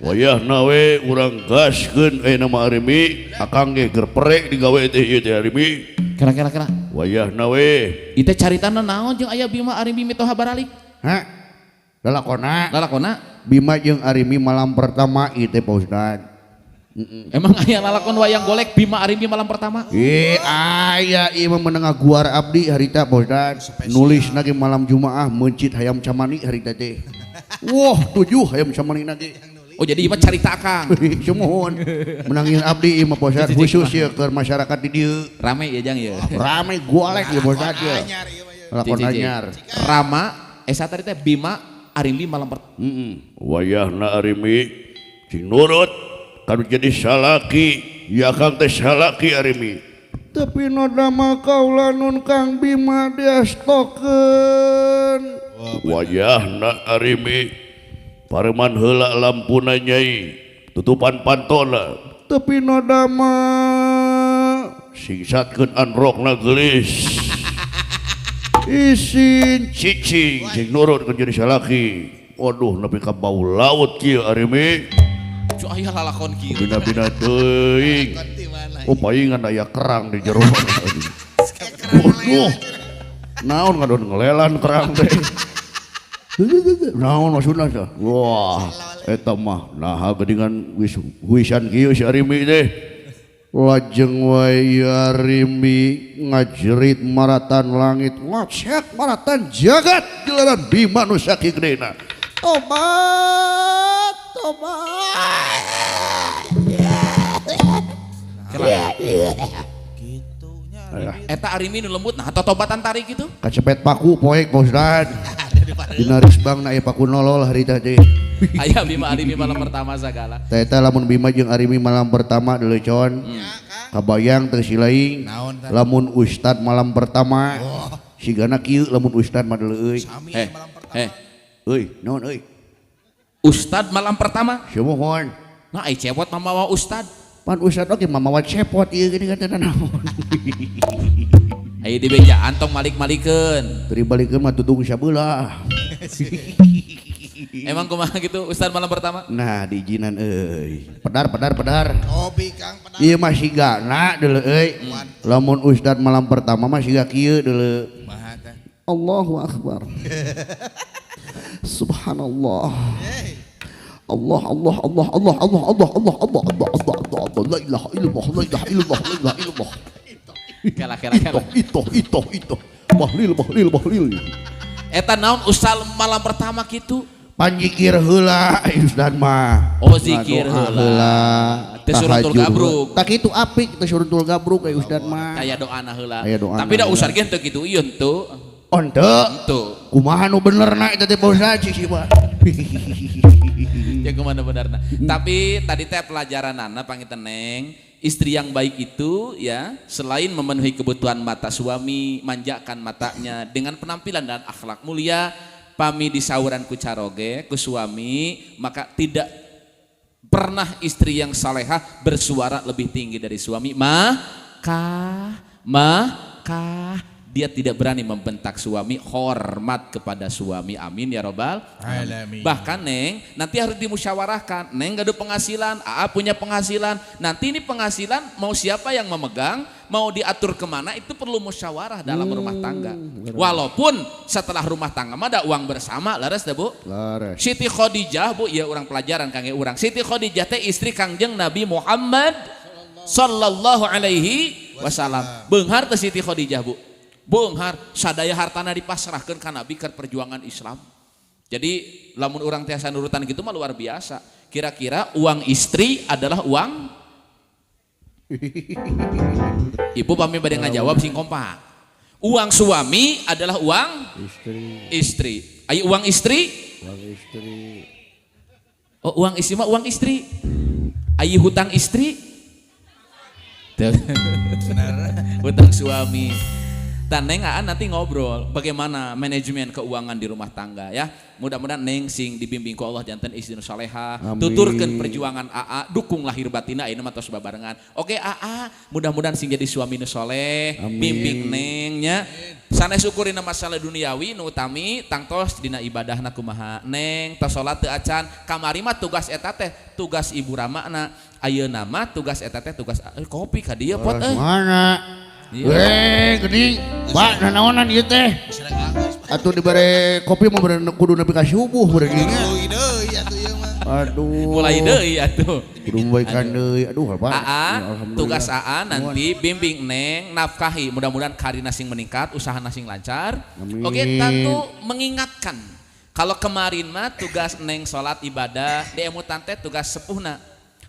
Wayahna we urang gaskeun aya nama Arimi akang ge keur perek digawe teh ieu teh Arimi. Kira-kira Wayahna we ieu caritana naon jeung aya Bima Arimbi mitoha baralik? ha Lalakona Bima jeung Arimi malam pertama ieu teh Pak Ustad. emang aya lalakon wayang golek Bima Arimbi malam pertama? Aya ieu mah menengah guar abdi harita Pak Ustad. Nulis lagi malam Jumaah mencit hayam camani harita teh. Wah 7 hayam camani lagi. Oh jadi ieu mah carita akang. Sumuhun menangin abdi ieu mah Pak Ustad khusus ya ke masyarakat di dieu. Rame ya jang ya. Rame golek ya Pak Ustad ya. Lakon anyar. Rama tadi teh Bima Arimbi malam pertama. Wayahna Arimi sing nurut kanu jadi salaki ya Kang teh salaki Arimi. Tapi noda mah kaula nun Kang Bima diastokeun. Wayahna Arimi pareman heula lampuna nyai tutupan pantona. Tapi noda mah singsatkeun anrokna geulis. Isin cicing sing nurut kan jadi salaki. Waduh nepi ka bau laut kieu Arimi. Cu aya lalakon kieu. Bina-bina teuing. Oh paingan aya kerang di jero. Waduh. Naon ngadon ngelelan kerang teh. Naon maksudna teh? Wah, eta mah naha geuningan wisan kieu si Arimi teh. Lajeng wae Arimi ngajerit maratan langit, ngacek maratan jagat gelaran Bima nu saking gedena. Tobat, tobat. Eta Arimi nu lembut nah totobatan tarik gitu. Kacepet paku poek Pak Ustad. Dina risbangna aya paku nolol harita teh. Aya Bima Arimi malam pertama sagala. Eta lamun Bima jeung Arimi malam pertama deuleucon. Kabayang teu silaing. Lamun Ustad malam pertama. Sigana kieu lamun Ustad mah deuleu euy. Euy, naon euy? Ustad malam pertama. Sumuhun. Nah, ai cepot mamawa Ustad. Pan Ustad oge mamawa cepot ieu gini katana naon. Ayo di bejaan tong malik-malikeun. Teri balikeun mah tudung sabeula. Emang kumaha gitu Ustad malam pertama? Nah, diijinan euy. Pedar. Hobi Kang pedar. Ieu mah sigana deuleu euy. Lamun Ustad malam pertama mah siga kieu deuleu. Allahu akbar. Subhanallah. Allah la ilaha illallah. Kela. Itu. Bahlil. Eta naon Ustad malam pertama gitu? Panjikir heula Ustad mah. Oh zikir heula. Teu surutul gabruk. Tak kitu apik teu surutul gabruk aya Ustad mah. Aya doana heula. Aya doana Tapi da usar ge teu kitu ieu teu. Onte. Kumaha nu benerna eta teh Pak sih mah. Ya kemana benarna. Tapi tadi teh pelajaranana panginten Neng, istri yang baik itu ya selain memenuhi kebutuhan mata suami, manjakan matanya dengan penampilan dan akhlak mulia, pami disauran ku caroge ku suami, maka tidak pernah istri yang salehah bersuara lebih tinggi dari suami. Maka dia tidak berani membentak suami, hormat kepada suami. Amin ya robbal alamin. Bahkan Neng nanti harus dimusyawarahkan. Neng gak ada penghasilan, Aa punya penghasilan. Nanti ini penghasilan mau siapa yang memegang, mau diatur kemana, itu perlu musyawarah dalam rumah tangga. Walaupun setelah rumah tangga mah ada uang bersama, laras dah Bu. Laras. Siti Khadijah Bu, ya orang pelajaran kangge urang. Siti Khadijah teh istri Kangjeng Nabi Muhammad sallallahu alaihi wasallam. Beunghar teh Siti Khadijah Bu. beunghar sadaya hartana dipasrahkeun ka Nabi keur perjuangan Islam. Jadi lamun urang tiasa nurutan gitu mah luar biasa. Kira-kira uang istri adalah uang Ibu pami bade ngajawab sing kompak. Uang suami adalah uang istri. Ayo uang istri? Oh, uang istri mah uang istri. Ayo hutang istri? Hutang suami. Dan Neng Aan nanti ngobrol bagaimana manajemen keuangan di rumah tangga ya. Mudah-mudahan Neng sing dibimbing ku Allah jantan istri nu salehah, tuturkeun perjuangan AA, dukung lahir batina ayeuna mah tos babarengan. Oke AA, mudah-mudahan sing jadi suami nu saleh, bimbing Neng nya. Sanes syukurina masalah duniawi nu utami tangtos dina ibadahna kumaha. Neng tos salat teu acan, kamari mah tugas eta teh tugas ibu ramana. Ayeuna mah tugas eta teh tugas kopi ka dieu pot Mana? Weh, geuning. Mbak, nanaonan ieu teh? Atuh dibere kopi mah bener kudu nepi ka subuh bener gini. Aduh. Mulai deui atuh. Kudu baekan deui. Aduh, apa? Tugas AA nanti bimbing Neng nafkahi. Mudah-mudahan karina sing meningkat, usaha sing lancar. Amin. Oke, tentu mengingatkan. Kalau kemarin mah tugas Neng salat ibadah, di emutan teh tugas sepuhna.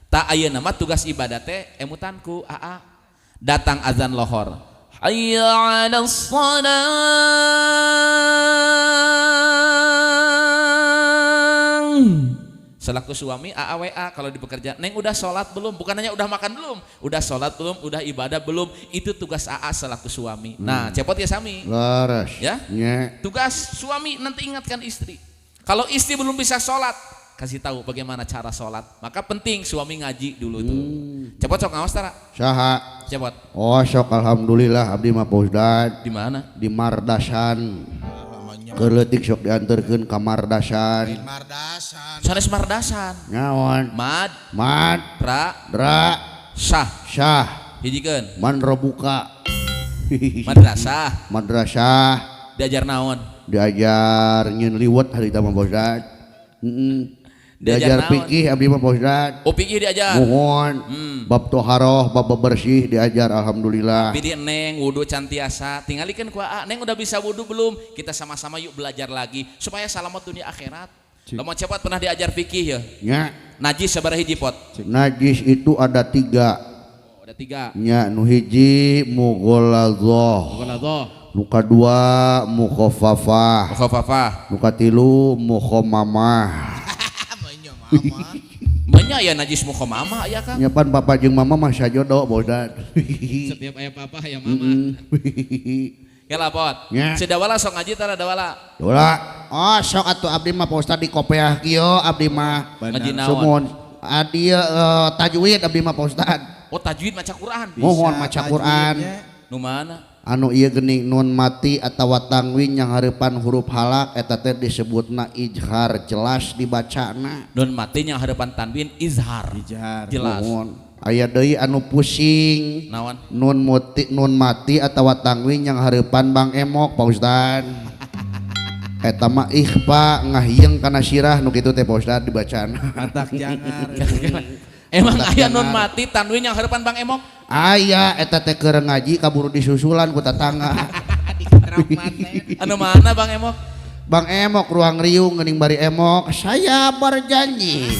Tak ayeuna mah tugas ibadah teh emutanku AA. Datang azan lohor. Hayya 'alas shalah. Selaku suami AAWA kalau di pekerjaan, Neng udah sholat belum? Bukan hanya udah makan belum, udah sholat belum, udah ibadah belum? Itu tugas AA selaku suami. Nah, cepot ya Sami. Laras. Ya. Nya. Tugas suami nanti ingatkan istri. Kalau istri belum bisa sholat, kasih tahu bagaimana cara sholat. Maka penting suami ngaji dulu tuh. Cepot sok ngawas tara. Saha? Cepot. Oh, sok alhamdulillah abdi mah Pak Ustad Di mana? di Mardasan. Keleutik sok dianterkeun ka Mardasan. Sanes Mardasan. Nyawan. Mad, Dra, Syah. Syah, Hijikeun. man rebuka. Madrasah. Madrasah Diajar naon? diajar nyeun liwet harita mah Pak Ustad. Diajar Diajar naon? fikih abdi mah Pak Ustad. Oh pikir diajar. Mohon. Bab toharoh, bab bersih diajar alhamdulillah. Bidi Neng wudu cantiasa. Tingalikeun ku AA. Neng udah bisa wudu belum? Kita sama-sama yuk belajar lagi supaya selamat dunia akhirat. Lamun cepat pernah diajar fikih ya. Nya, Najis sabaraha hiji pot? najis itu ada 3. Oh, ada 3. Nya nu hiji mughaladzah. Nu kadua mukhafafah. Khafafah. Nu katilu mukhammamah. Banyak ya najis mukhamamah ya Kang. Nya pan papa jeung mama mah sajodo bodan. Setiap aya papa aya mama. Ya lah pot. Nya. Si Dawala sok ngaji tara Dawala. Dola. Oh, sok atuh abdi mah Pak Ustad di kopeah kieu abdi mah. Ngaji naon? Sumun. Adi tajwid abdi mah Pak Ustad. Oh tajwid maca Quran. Mohon maca Quran. Nu mana? Anu ieu geuning nun mati atawa tanwin yang hareupan huruf halak eta teh disebutna ijhar, jelas dibacana. Nun mati yang harapan tanwin izhar. Jelas. Mohon. Aya deui anu pusing. Naon? Nun mati atawa tanwin yang hareupan Bang Emok Pak Ustad. Eta mah ikhfa ngahieung kana sirah nu kitu teh Pak Ustad dibacana. Matak jangar. Emang aya nun mati tanwin yang harapan Bang Emok? Aya eta teh keur ngaji kaburu disusulan ku tetangga. Anu mana Bang Emok? Bang Emok ruang riung geuning bari Emok, saya berjanji.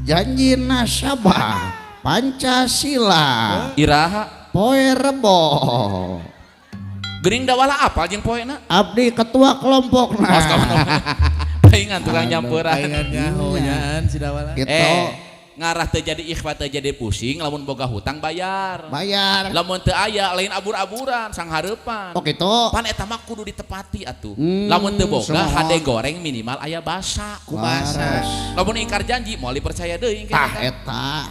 Janji nasabah Pancasila. Iraha. Poe Rebo. Geuning Dawala apa jeung poena? Abdi ketua kelompokna. Paingan tukang nyampeuran. Paingannya hoyaan si Dawala. Gitu. Ngarah teu jadi ikhfa teu jadi pusing lamun boga hutang bayar. Bayar. Lamun teu aya lain abur-aburan sang hareupan. Oh gitu. Pan eta mah kudu ditepati atuh. Lamun teu boga hade goreng minimal aya basa. Ku basa. Lamun ingkar janji moal dipercaya deui. Tah eta.